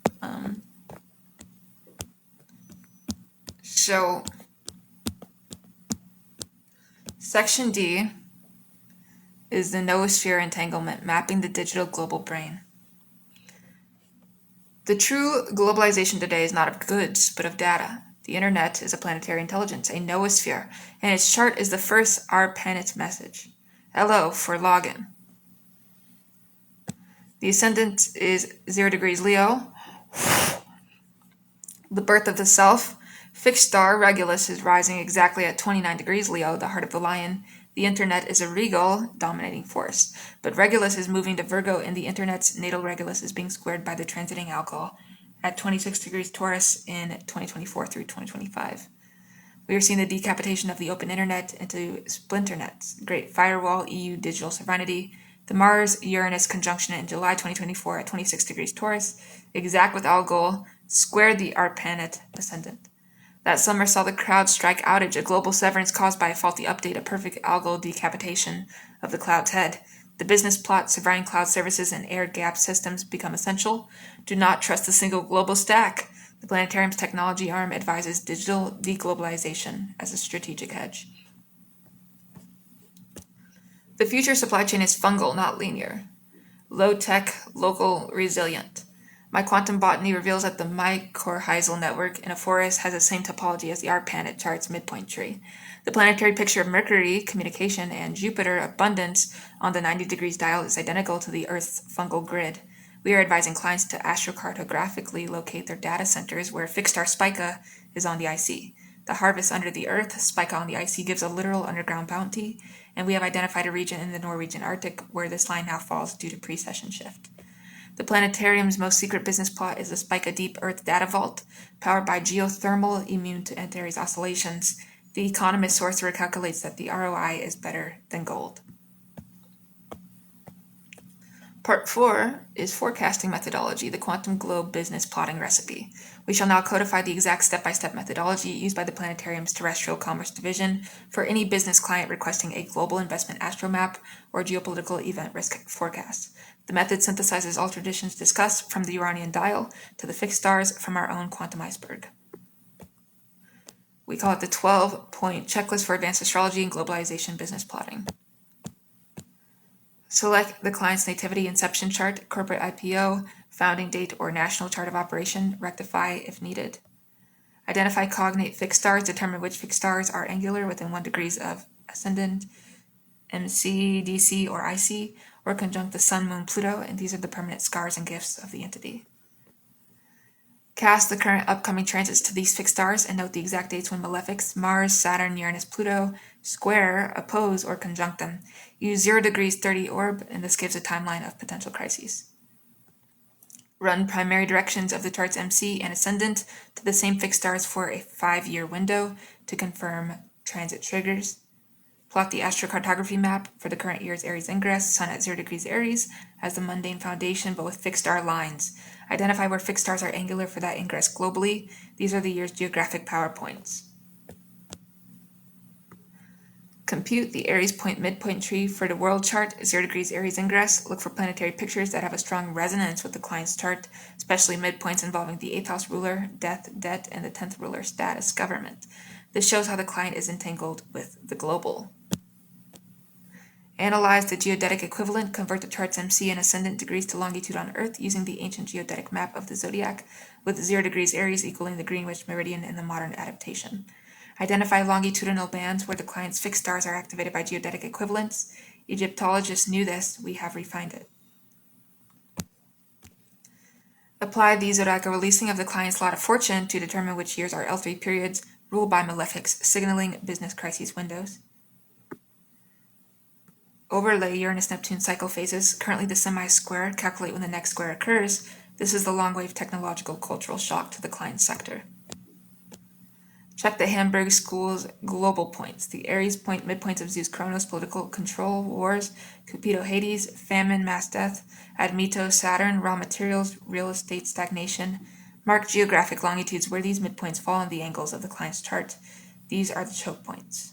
So, Section D is the noosphere entanglement, mapping the digital global brain. The true globalization today is not of goods, but of data. The internet is a planetary intelligence, a noosphere, and its chart is the first Our Planet message. Hello for login. The ascendant is 0 degrees Leo. The birth of the self. Fixed star Regulus is rising exactly at 29 degrees Leo, the heart of the lion. The internet is a regal, dominating force, but Regulus is moving to Virgo, and the internet's natal Regulus is being squared by the transiting alcohol at 26 degrees Taurus in 2024 through 2025. We are seeing the decapitation of the open internet into splinternets, Great Firewall, EU digital sovereignty, the Mars-Uranus conjunction in July 2024 at 26 degrees Taurus, exact with Algol, squared the Arpanet ascendant. That summer saw the crowd strike outage, a global severance caused by a faulty update, a perfect algal decapitation of the cloud's head. The business plot, sovereign cloud services, and air gap systems become essential. Do not trust a single global stack. The planetarium's technology arm advises digital deglobalization as a strategic hedge. The future supply chain is fungal, not linear. Low-tech, local, resilient. My quantum botany reveals that the mycorrhizal network in a forest has the same topology as the Arpanet chart's midpoint tree. The planetary picture of Mercury, communication, and Jupiter, abundance, on the 90 degrees dial is identical to the Earth's fungal grid. We are advising clients to astrocartographically locate their data centers where fixed star Spica is on the IC. The harvest under the Earth, Spica on the IC, gives a literal underground bounty, and we have identified a region in the Norwegian Arctic where this line now falls due to precession shift. The planetarium's most secret business plot is the Spica Deep Earth Data Vault, powered by geothermal, immune to Antares oscillations. The Economist sorcerer calculates that the ROI is better than gold. Part 4 is forecasting methodology, the quantum globe business plotting recipe. We shall now codify the exact step-by-step methodology used by the planetarium's terrestrial commerce division for any business client requesting a global investment astromap or geopolitical event risk forecast. The method synthesizes all traditions discussed, from the Uranian dial to the fixed stars from our own quantum iceberg. We call it the 12-point checklist for advanced astrology and globalization business plotting. Select the client's nativity inception chart, corporate IPO, founding date, or national chart of operation. Rectify if needed. Identify cognate fixed stars. Determine which fixed stars are angular within 1 degrees of ascendant, MC, DC, or IC, or conjunct the Sun, Moon, Pluto, and these are the permanent scars and gifts of the entity. Cast the current upcoming transits to these fixed stars and note the exact dates when malefics, Mars, Saturn, Uranus, Pluto, square, oppose, or conjunct them. Use 0 degrees 30 orb, and this gives a timeline of potential crises. Run primary directions of the chart's MC and ascendant to the same fixed stars for a 5-year window to confirm transit triggers. Plot the astrocartography map for the current year's Aries ingress, Sun at 0 degrees Aries, as the mundane foundation, but with fixed star lines. Identify where fixed stars are angular for that ingress globally. These are the year's geographic power points. Compute the Aries point midpoint tree for the world chart, 0 degrees Aries ingress. Look for planetary pictures that have a strong resonance with the client's chart, especially midpoints involving the 8th house ruler, death, debt, and the 10th ruler, status, government. This shows how the client is entangled with the global. Analyze the geodetic equivalent, convert the chart's MC and ascendant degrees to longitude on Earth using the ancient geodetic map of the zodiac, with 0 degrees Aries equaling the Greenwich meridian in the modern adaptation. Identify longitudinal bands where the client's fixed stars are activated by geodetic equivalents. Egyptologists knew this, we have refined it. Apply the zodiacal releasing of the client's lot of fortune to determine which years are L3 periods ruled by malefics, signaling business crises windows. Overlay Uranus-Neptune cycle phases, currently the semi-square, calculate when the next square occurs. This is the long-wave technological cultural shock to the client sector. Check the Hamburg School's global points, the Aries point, midpoints of Zeus Chronos, political control, wars, Cupido Hades, famine, mass death, Admito Saturn, raw materials, real estate stagnation. Mark geographic longitudes where these midpoints fall in the angles of the client's chart. These are the choke points.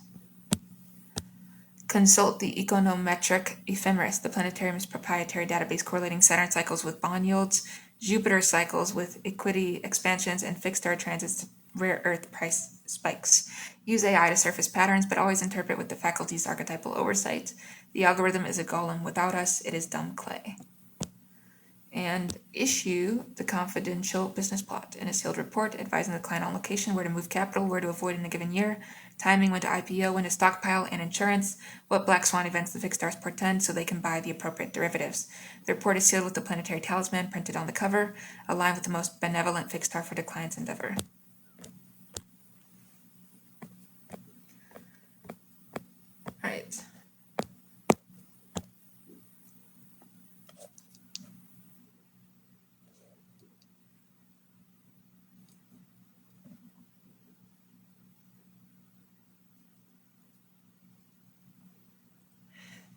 Consult the Econometric Ephemeris, the planetarium's proprietary database correlating Saturn cycles with bond yields, Jupiter cycles with equity expansions, and fixed star transits to rare earth price spikes. Use AI to surface patterns, but always interpret with the faculty's archetypal oversight. The algorithm is a golem. Without us, it is dumb clay. And issue the confidential business plot in a sealed report advising the client on location, where to move capital, where to avoid in a given year, timing, when to IPO, when to stockpile, and insurance, what black swan events the fixed stars portend so they can buy the appropriate derivatives. The report is sealed with the planetary talisman printed on the cover, aligned with the most benevolent fixed star for the client's endeavor. All right.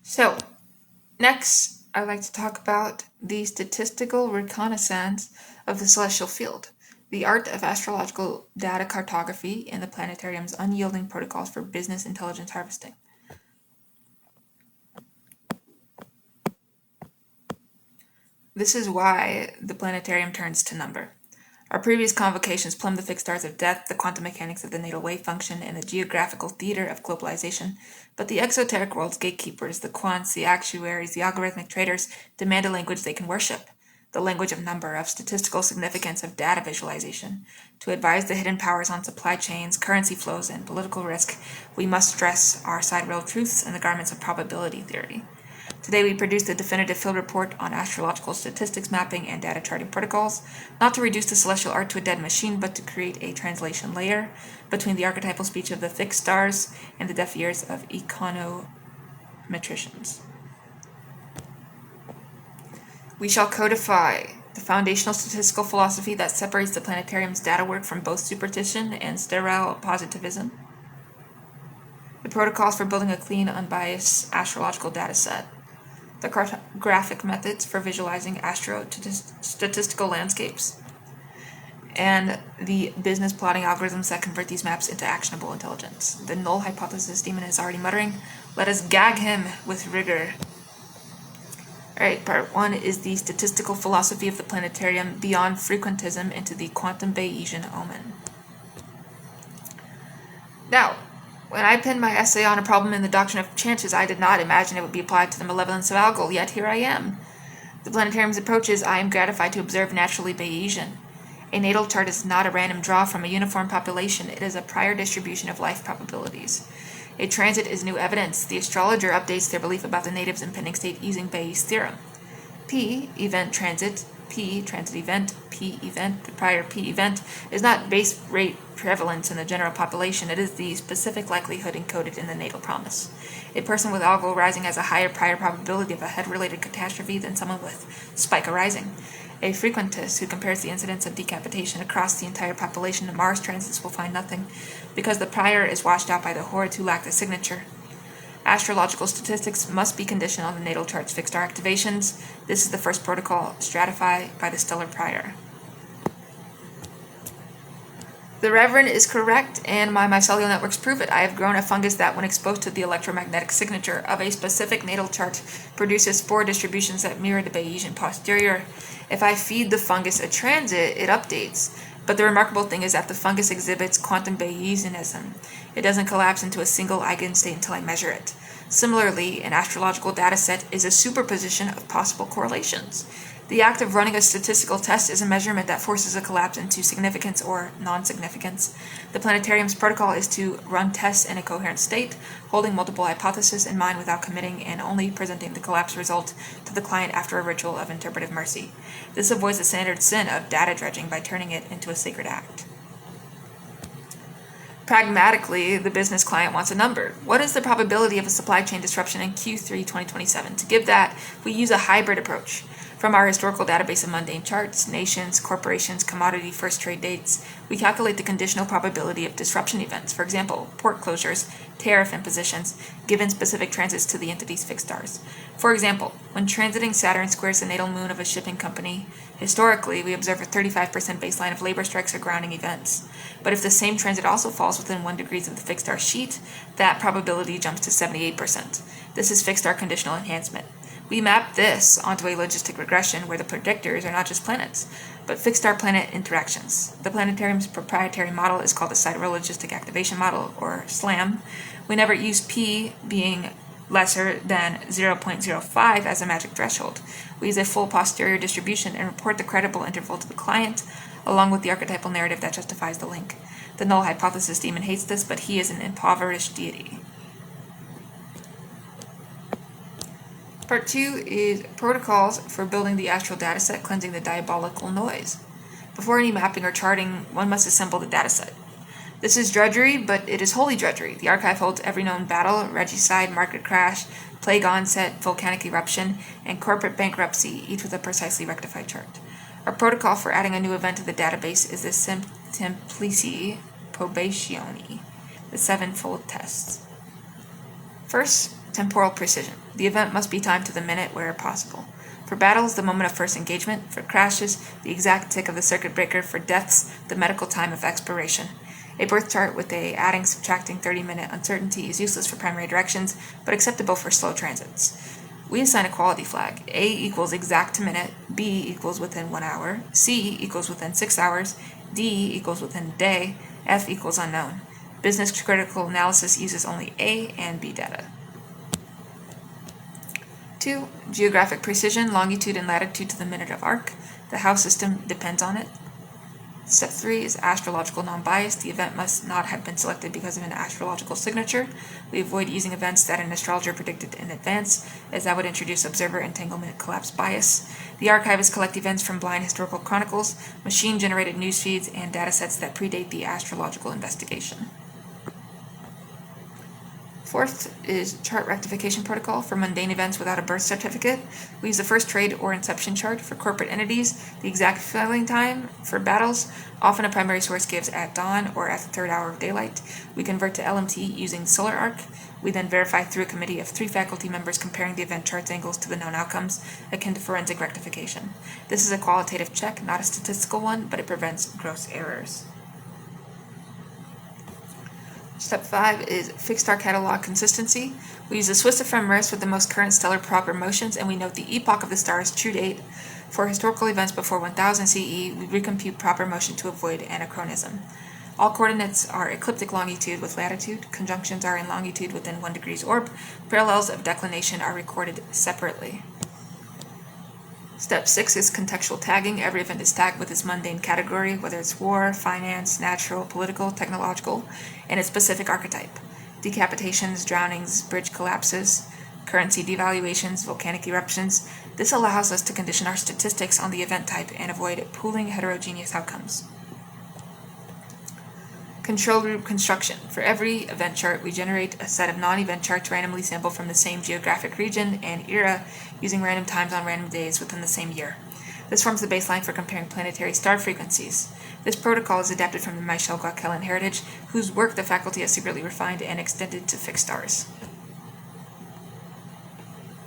So, next, I'd like to talk about the statistical reconnaissance of the celestial field, the art of astrological data cartography, and the planetarium's unyielding protocols for business intelligence harvesting. This is why the planetarium turns to number. Our previous convocations plumbed the fixed stars of death, the quantum mechanics of the natal wave function, and the geographical theater of globalization. But the exoteric world's gatekeepers, the quants, the actuaries, the algorithmic traders, demand a language they can worship. The language of number, of statistical significance, of data visualization. To advise the hidden powers on supply chains, currency flows, and political risk, we must dress our side-rail truths in the garments of probability theory. Today we produced a definitive field report on astrological statistics mapping and data charting protocols, not to reduce the celestial art to a dead machine, but to create a translation layer between the archetypal speech of the fixed stars and the deaf ears of econometricians. We shall codify the foundational statistical philosophy that separates the planetarium's data work from both superstition and sterile positivism. The protocols for building a clean, unbiased astrological data set. The cartographic methods for visualizing statistical landscapes, and the business plotting algorithms that convert these maps into actionable intelligence. The null hypothesis demon is already muttering, let us gag him with rigor. Alright, part 1 is the statistical philosophy of the planetarium beyond frequentism into the quantum Bayesian omen. Now, when I penned my essay on a problem in the doctrine of chances, I did not imagine it would be applied to the malevolence of Algol, yet here I am. The planetarium's approach is, I am gratified to observe naturally Bayesian. A natal chart is not a random draw from a uniform population, it is a prior distribution of life probabilities. A transit is new evidence. The astrologer updates their belief about the native's impending state using Bayes' theorem. P, event transit, P, transit event, P event, the prior P event, is not base rate prevalence in the general population, it is the specific likelihood encoded in the natal promise. A person with Algol rising has a higher prior probability of a head-related catastrophe than someone with Spica rising. A frequentist who compares the incidence of decapitation across the entire population to Mars transits will find nothing, because the prior is washed out by the hordes who lack the signature. Astrological statistics must be conditioned on the natal chart's fixed star activations. This is the first protocol, stratify by the stellar prior. The Reverend is correct, and my mycelial networks prove it. I have grown a fungus that, when exposed to the electromagnetic signature of a specific natal chart, produces spore distributions that mirror the Bayesian posterior. If I feed the fungus a transit, it updates. But the remarkable thing is that the fungus exhibits quantum Bayesianism. It doesn't collapse into a single eigenstate until I measure it. Similarly, an astrological dataset is a superposition of possible correlations. The act of running a statistical test is a measurement that forces a collapse into significance or non-significance. The planetarium's protocol is to run tests in a coherent state, holding multiple hypotheses in mind without committing and only presenting the collapse result to the client after a ritual of interpretive mercy. This avoids the standard sin of data dredging by turning it into a sacred act. Pragmatically, the business client wants a number. What is the probability of a supply chain disruption in Q3 2027? To give that, we use a hybrid approach. From our historical database of mundane charts, nations, corporations, commodity first trade dates, we calculate the conditional probability of disruption events, for example, port closures, tariff impositions, given specific transits to the entity's fixed stars. For example, when transiting Saturn squares the natal moon of a shipping company, historically we observe a 35% baseline of labor strikes or grounding events. But if the same transit also falls within 1 degree of the fixed star sheet, that probability jumps to 78%. This is fixed star conditional enhancement. We map this onto a logistic regression where the predictors are not just planets, but fixed star planet interactions. The planetarium's proprietary model is called the Sidereal Logistic Activation Model, or SLAM. We never use P being lesser than 0.05 as a magic threshold. We use a full posterior distribution and report the credible interval to the client, along with the archetypal narrative that justifies the link. The null hypothesis demon hates this, but he is an impoverished deity. Part 2 is protocols for building the astral dataset, cleansing the diabolical noise. Before any mapping or charting, one must assemble the dataset. This is drudgery, but it is holy drudgery. The archive holds every known battle, regicide, market crash, plague onset, volcanic eruption, and corporate bankruptcy, each with a precisely rectified chart. Our protocol for adding a new event to the database is the Simplici Probationi, the sevenfold tests. First, temporal precision. The event must be timed to the minute where possible. For battles, the moment of first engagement. For crashes, the exact tick of the circuit breaker. For deaths, the medical time of expiration. A birth chart with a adding subtracting 30-minute uncertainty is useless for primary directions, but acceptable for slow transits. We assign a quality flag. A equals exact to minute, B equals within 1 hour, C equals within 6 hours, D equals within a day, F equals unknown. Business critical analysis uses only A and B data. 2. Geographic precision, longitude and latitude to the minute of arc. The house system depends on it. Step 3 is astrological non-bias. The event must not have been selected because of an astrological signature. We avoid using events that an astrologer predicted in advance, as that would introduce observer entanglement collapse bias. The archivists collect events from blind historical chronicles, machine-generated news feeds, and datasets that predate the astrological investigation. Fourth is chart rectification protocol for mundane events without a birth certificate. We use the first trade or inception chart for corporate entities, the exact filling time for battles. Often a primary source gives at dawn or at the third hour of daylight. We convert to LMT using solar arc. We then verify through a committee of 3 faculty members comparing the event chart's angles to the known outcomes, akin to forensic rectification. This is a qualitative check, not a statistical one, but it prevents gross errors. Step 5 is fixed star catalog consistency. We use the Swiss ephemeris with the most current stellar proper motions, and we note the epoch of the star's true date. For historical events before 1000 CE, we recompute proper motion to avoid anachronism. All coordinates are ecliptic longitude with latitude. Conjunctions are in longitude within 1 degree's orb. Parallels of declination are recorded separately. Step 6 is contextual tagging. Every event is tagged with its mundane category, whether it's war, finance, natural, political, technological, and its specific archetype. Decapitations, drownings, bridge collapses, currency devaluations, volcanic eruptions. This allows us to condition our statistics on the event type and avoid pooling heterogeneous outcomes. Control group construction. For every event chart, we generate a set of non-event charts randomly sampled from the same geographic region and era using random times on random days within the same year. This forms the baseline for comparing planetary star frequencies. This protocol is adapted from the Michel Gauquelin heritage, whose work the faculty has secretly refined and extended to fixed stars.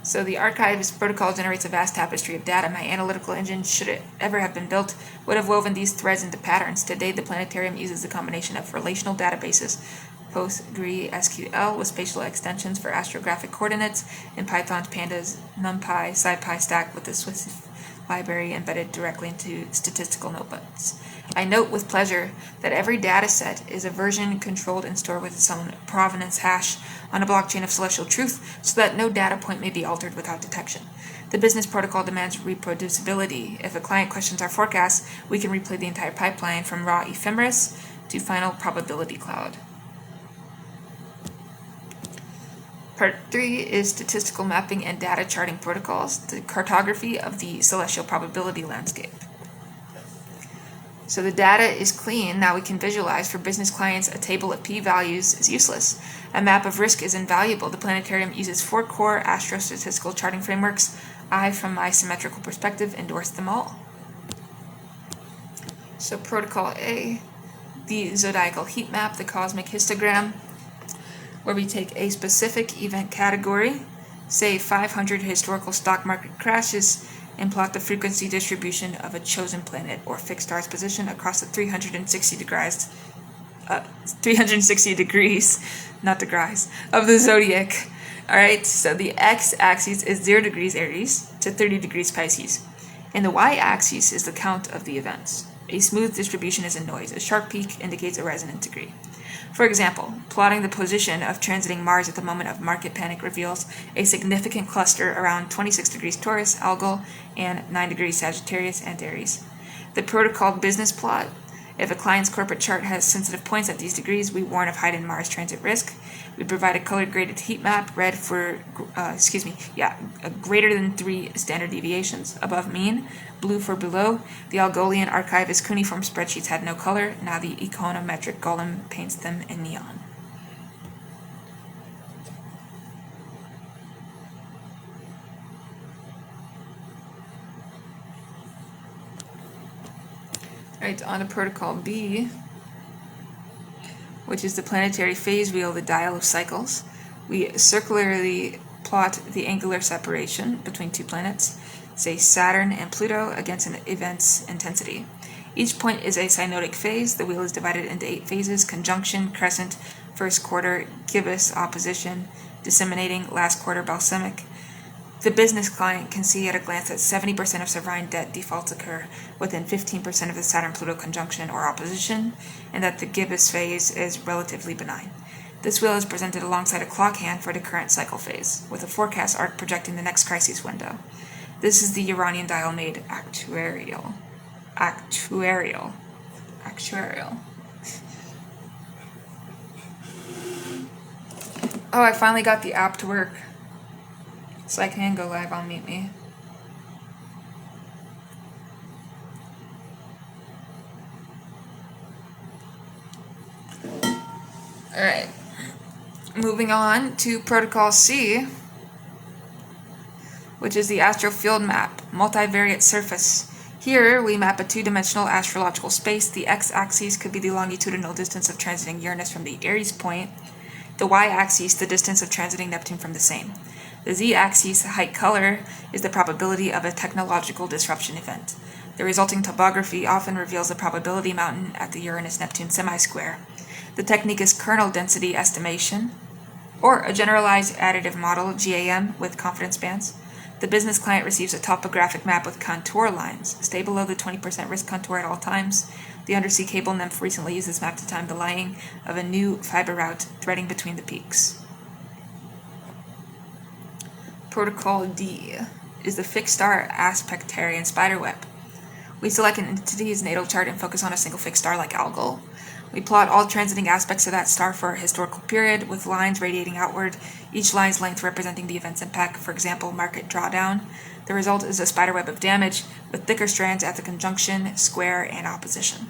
So the archive's protocol generates a vast tapestry of data. My analytical engine, should it ever have been built, would have woven these threads into patterns. Today, the planetarium uses a combination of relational databases, PostgreSQL with spatial extensions for astrographic coordinates, and Python's Pandas, NumPy, SciPy stack with the library embedded directly into statistical notebooks. I note with pleasure that every data set is a version controlled and stored with its own provenance hash on a blockchain of celestial truth so that no data point may be altered without detection. The business protocol demands reproducibility. If a client questions our forecast, we can replay the entire pipeline from raw ephemeris to final probability cloud. Part 3 is statistical mapping and data charting protocols, the cartography of the celestial probability landscape. So the data is clean. Now we can visualize. For business clients, a table of p-values is useless. A map of risk is invaluable. The planetarium uses 4 core astrostatistical charting frameworks. I, from my symmetrical perspective, endorse them all. So protocol A, the zodiacal heat map, the cosmic histogram, where we take a specific event category, say 500 historical stock market crashes, and plot the frequency distribution of a chosen planet or fixed star's position across the 360 degrees, not degrees, of the zodiac. Alright, so the x-axis is 0 degrees Aries to 30 degrees Pisces, and the y-axis is the count of the events. A smooth distribution is a noise. A sharp peak indicates a resonant degree. For example, plotting the position of transiting Mars at the moment of market panic reveals a significant cluster around 26 degrees Taurus, Algol, and 9 degrees Sagittarius and Aries. The protocol business plot. If a client's corporate chart has sensitive points at these degrees, we warn of heightened Mars transit risk. We provide a color-graded heat map, red for, greater than 3 standard deviations, above mean, blue for below. The Algolian archivist cuneiform spreadsheets had no color. Now the econometric golem paints them in neon. Alright, on to protocol B, which is the planetary phase wheel, the dial of cycles. We circularly plot the angular separation between 2 planets, say Saturn and Pluto, against an event's intensity. Each point is a synodic phase. The wheel is divided into 8 phases: conjunction, crescent, first quarter, gibbous, opposition, disseminating, last quarter, balsamic. The business client can see at a glance that 70% of sovereign debt defaults occur within 15% of the Saturn-Pluto conjunction or opposition, and that the gibbous phase is relatively benign. This wheel is presented alongside a clock hand for the current cycle phase, with a forecast arc projecting the next crisis window. This is the Uranian dial made actuarial. Oh, I finally got the app to work, so I can go live on Meet Me. Alright, moving on to Protocol C, which is the astro field map, multivariate surface. Here, we map a 2-dimensional astrological space. The x-axis could be the longitudinal distance of transiting Uranus from the Aries point. The y-axis, the distance of transiting Neptune from the same. The z-axis, height color, is the probability of a technological disruption event. The resulting topography often reveals the probability mountain at the Uranus-Neptune semi-square. The technique is kernel density estimation, or a generalized additive model, GAM, with confidence bands. The business client receives a topographic map with contour lines. Stay below the 20% risk contour at all times. The undersea cable nymph recently used this map to time the laying of a new fiber route threading between the peaks. Protocol D is the fixed star aspectarian spiderweb. We select an entity's natal chart and focus on a single fixed star like Algol. We plot all transiting aspects of that star for a historical period with lines radiating outward, each line's length representing the event's impact, for example, market drawdown. The result is a spiderweb of damage with thicker strands at the conjunction, square, and opposition.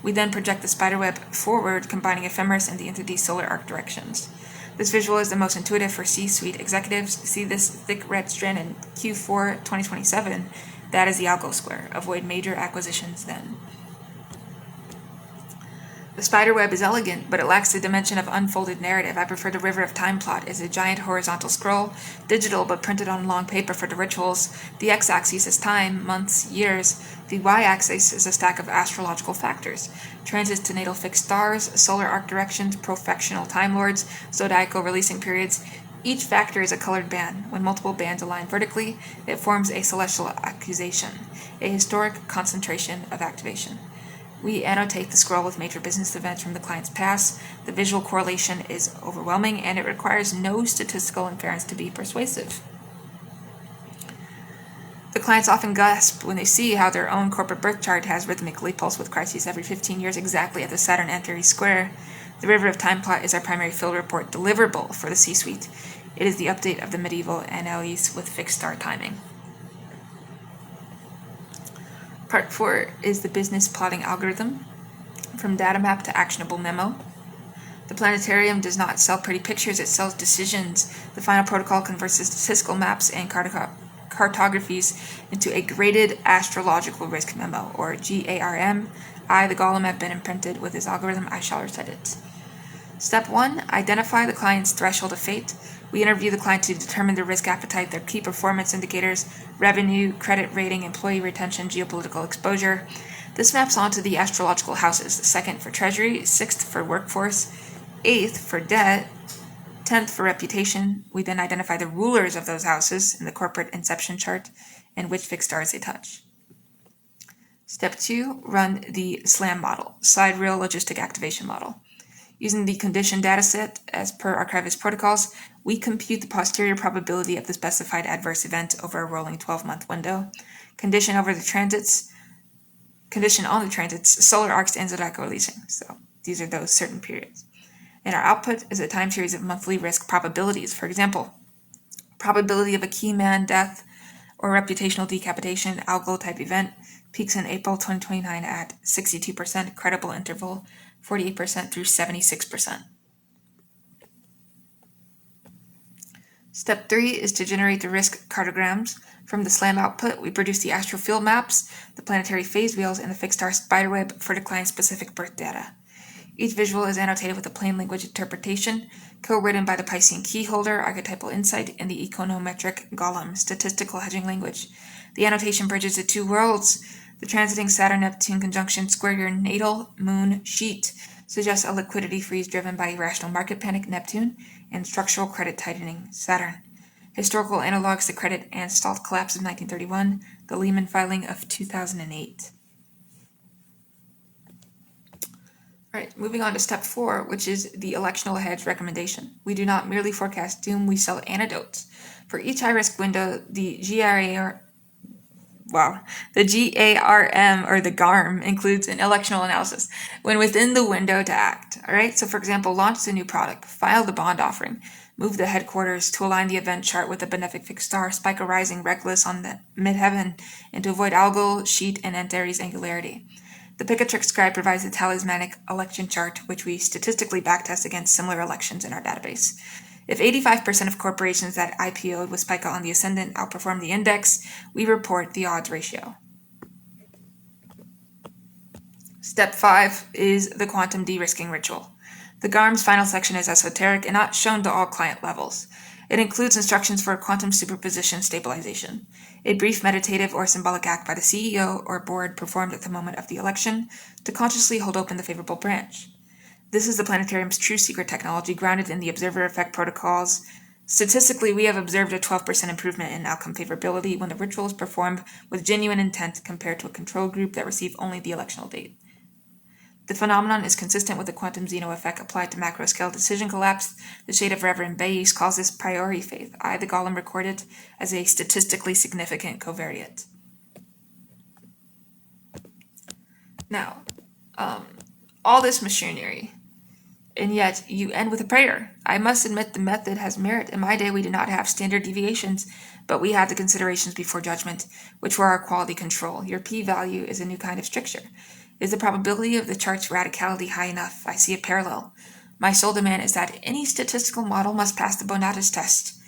We then project the spiderweb forward, combining ephemeris and the entity's solar arc directions. This visual is the most intuitive for C-suite executives. See this thick red strand in Q4 2027? That is the Algol square. Avoid major acquisitions then. The spiderweb is elegant, but it lacks the dimension of unfolded narrative. I prefer the River of Time plot. It's a giant horizontal scroll, digital but printed on long paper for the rituals. The x-axis is time, months, years. The y-axis is a stack of astrological factors. Transits to natal fixed stars, solar arc directions, profectional time lords, zodiacal releasing periods. Each factor is a colored band. When multiple bands align vertically, it forms a celestial accusation, a historic concentration of activation. We annotate the scroll with major business events from the client's past. The visual correlation is overwhelming, and it requires no statistical inference to be persuasive. The clients often gasp when they see how their own corporate birth chart has rhythmically pulsed with crises every 15 years exactly at the Saturn Antares square. The River of Time plot is our primary field report deliverable for the C-suite. It is the update of the medieval annales with fixed star timing. Part 4 is the business plotting algorithm, from data map to actionable memo. The planetarium does not sell pretty pictures, it sells decisions. The final protocol converts the statistical maps and cartographies into a graded astrological risk memo, or GARM. I, the golem, have been imprinted with this algorithm. I shall recite it. Step 1, identify the client's threshold of fate. We interview the client to determine their risk appetite, their key performance indicators, revenue, credit rating, employee retention, geopolitical exposure. This maps onto the astrological houses, the 2nd for treasury, 6th for workforce, 8th for debt, 10th for reputation. We then identify the rulers of those houses in the corporate inception chart and which fixed stars they touch. Step 2, run the SLAM model, sidereal logistic activation model. Using the condition dataset as per archivist protocols, we compute the posterior probability of the specified adverse event over a rolling 12-month window. Condition on the transits, solar arcs, and zodiacal releasing. So these are those certain periods. And our output is a time series of monthly risk probabilities. For example, probability of a key man death or reputational decapitation, algo type event, peaks in April 2029 at 62%, credible interval 48% through 76%. Step 3 is to generate the risk cartograms. From the SLAM output, we produce the astral field maps, the planetary phase wheels, and the fixed star spiderweb for the client-specific birth data. Each visual is annotated with a plain language interpretation, co-written by the Piscean keyholder, archetypal insight, and the econometric golem, statistical hedging language. The annotation bridges the two worlds. The transiting Saturn-Neptune conjunction square your natal moon sheet suggests a liquidity freeze driven by irrational market panic, Neptune, and structural credit tightening, Saturn. Historical analogs: the credit and stalled collapse of 1931, the Lehman filing of 2008. All right, moving on to step 4, which is the electional hedge recommendation. We do not merely forecast doom, we sell antidotes. For each high-risk window, the GARM, or the GARM, includes an electional analysis when within the window to act. All right, so for example, launch the new product, file the bond offering, move the headquarters to align the event chart with a benefic fixed star, spike a rising reckless on the midheaven, and to avoid algal, sheet, and Antares angularity. The Pick-a-Trick scribe provides a talismanic election chart, which we statistically backtest against similar elections in our database. If 85% of corporations that IPO'd with Spica on the ascendant outperform the index, we report the odds ratio. Step 5 is the quantum de-risking ritual. The GARM's final section is esoteric and not shown to all client levels. It includes instructions for quantum superposition stabilization, a brief meditative or symbolic act by the CEO or board performed at the moment of the election to consciously hold open the favorable branch. This is the planetarium's true secret technology grounded in the observer effect protocols. Statistically, we have observed a 12% improvement in outcome favorability when the ritual is performed with genuine intent compared to a control group that received only the electional date. The phenomenon is consistent with the quantum Zeno effect applied to macro-scale decision collapse. The shade of Reverend Bayes calls this priori faith. I, the golem, record it as a statistically significant covariate. Now, all this machinery, and yet you end with a prayer. I must admit the method has merit. In my day, we did not have standard deviations, but we had the considerations before judgment, which were our quality control. Your p-value is a new kind of stricture. Is the probability of the chart's radicality high enough? I see a parallel. My sole demand is that any statistical model must pass the Bonatas test.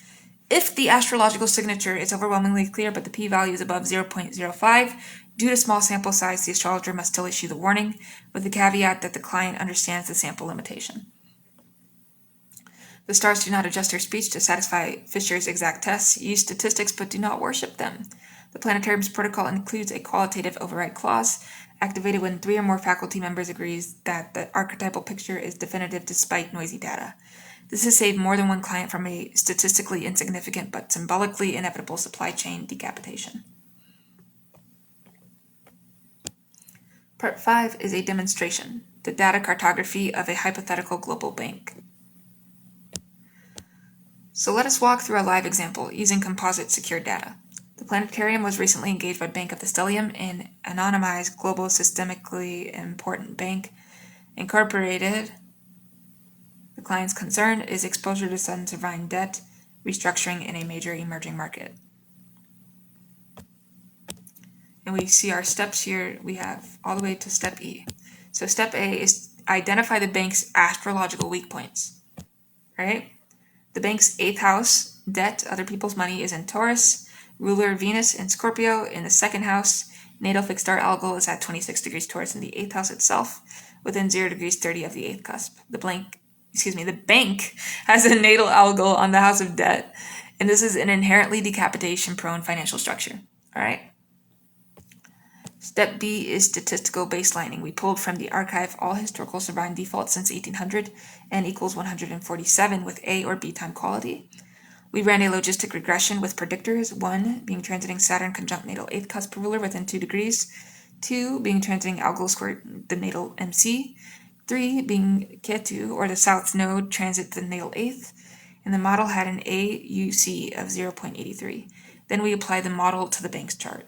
If the astrological signature is overwhelmingly clear but the p-value is above 0.05, due to small sample size, the astrologer must still issue the warning, with the caveat that the client understands the sample limitation. The stars do not adjust their speech to satisfy Fisher's exact tests. Use statistics but do not worship them. The planetarium's protocol includes a qualitative override clause, activated when 3 or more faculty members agrees that the archetypal picture is definitive despite noisy data. This has saved more than one client from a statistically insignificant but symbolically inevitable supply chain decapitation. Part 5 is a demonstration, the data cartography of a hypothetical global bank. So let us walk through a live example using composite secured data. The planetarium was recently engaged by Bank of the Stellium, an anonymized global systemically important bank incorporated. The client's concern is exposure to sudden sovereign debt restructuring in a major emerging market. And we see our steps here. We have all the way to step E. So step A is identify the bank's astrological weak points, right? The bank's 8th house, debt, other people's money, is in Taurus. Ruler Venus in Scorpio. In the 2nd house, natal fixed star algol is at 26 degrees Taurus in the 8th house itself, within 0 degrees 30 of the 8th cusp. The bank has a natal algol on the house of debt, and this is an inherently decapitation-prone financial structure. All right. Step B is statistical baselining. We pulled from the archive all historical sovereign defaults since 1800, n equals 147 with A or B time quality. We ran a logistic regression with predictors, 1 being transiting Saturn conjunct natal 8th cusp ruler within 2 degrees, 2 being transiting algol square the natal MC, 3 being Ketu or the south node transit the natal 8th, and the model had an AUC of 0.83. Then we apply the model to the bank's chart.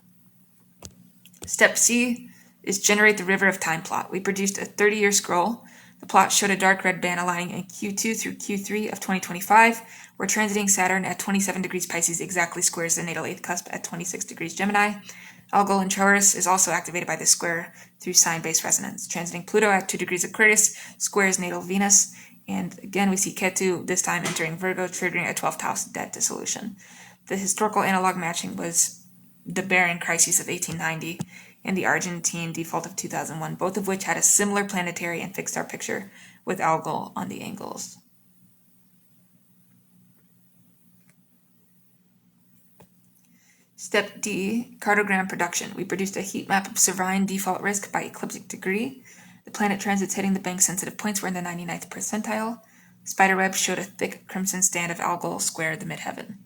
Step C is generate the river of time plot. We produced a 30-year scroll. The plot showed a dark red band aligning in Q2 through Q3 of 2025, where transiting Saturn at 27 degrees Pisces exactly squares the natal 8th cusp at 26 degrees Gemini. Algol in Taurus is also activated by this square through sign-based resonance. Transiting Pluto at 2 degrees Aquarius squares natal Venus. And again, we see Ketu this time entering Virgo, triggering a 12th house debt dissolution. The historical analog matching was the Barron crisis of 1890 and the Argentine default of 2001, both of which had a similar planetary and fixed star picture with algol on the angles. Step D, cartogram production. We produced a heat map of sovereign default risk by ecliptic degree. The planet transits hitting the bank's sensitive points were in the 99th percentile. Spiderweb showed a thick crimson stand of algol square the midheaven.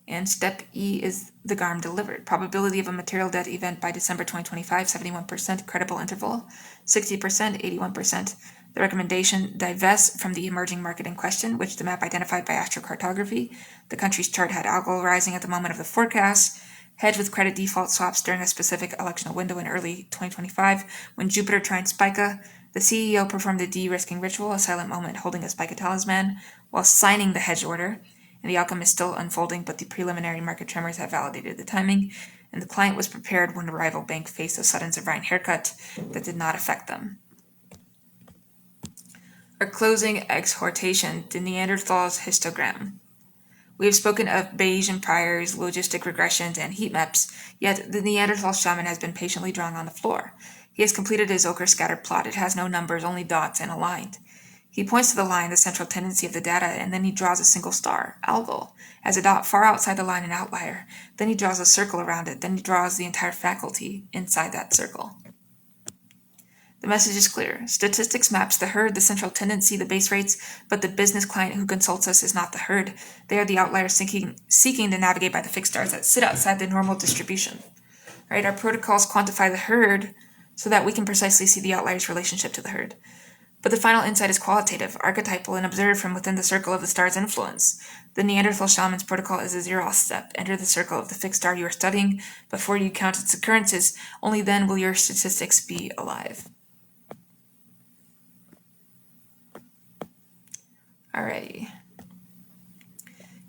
And step E is the GARM delivered. Probability of a material debt event by December 2025, 71%, credible interval, 60%, 81%. The recommendation, divest from the emerging market in question, which the map identified by astrocartography. The country's chart had algol rising at the moment of the forecast. Hedge with credit default swaps during a specific electional window in early 2025 when Jupiter tried Spica. The CEO performed a de-risking ritual, a silent moment holding a Spica talisman, while signing the hedge order. And the outcome is still unfolding, but the preliminary market tremors have validated the timing, and the client was prepared when the rival bank faced a sudden sovereign haircut that did not affect them. Our closing exhortation, the Neanderthal's histogram. We have spoken of Bayesian priors, logistic regressions, and heat maps, yet the Neanderthal shaman has been patiently drawing on the floor. He has completed his ochre scattered plot. It has no numbers, only dots and aligned. He points to the line, the central tendency of the data, and then he draws a single star, algol, as a dot far outside the line, an outlier. Then he draws a circle around it. Then he draws the entire faculty inside that circle. The message is clear. Statistics maps the herd, the central tendency, the base rates, but the business client who consults us is not the herd. They are the outliers seeking to navigate by the fixed stars that sit outside the normal distribution. Right? Our protocols quantify the herd so that we can precisely see the outlier's relationship to the herd. But the final insight is qualitative, archetypal, and observed from within the circle of the star's influence. The Neanderthal shaman's protocol is a zero step. Enter the circle of the fixed star you are studying before you count its occurrences. Only then will your statistics be alive. Alrighty.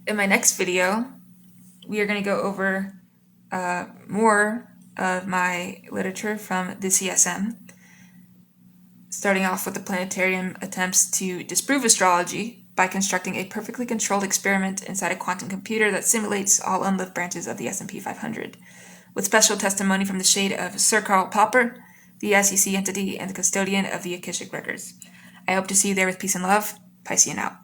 In my next video, we are going to go over more of my literature from the CSM. Starting off with the planetarium attempts to disprove astrology by constructing a perfectly controlled experiment inside a quantum computer that simulates all unlived branches of the S&P 500, with special testimony from the shade of Sir Karl Popper, the SEC entity, and the custodian of the Akashic records. I hope to see you there with peace and love. Piscean out.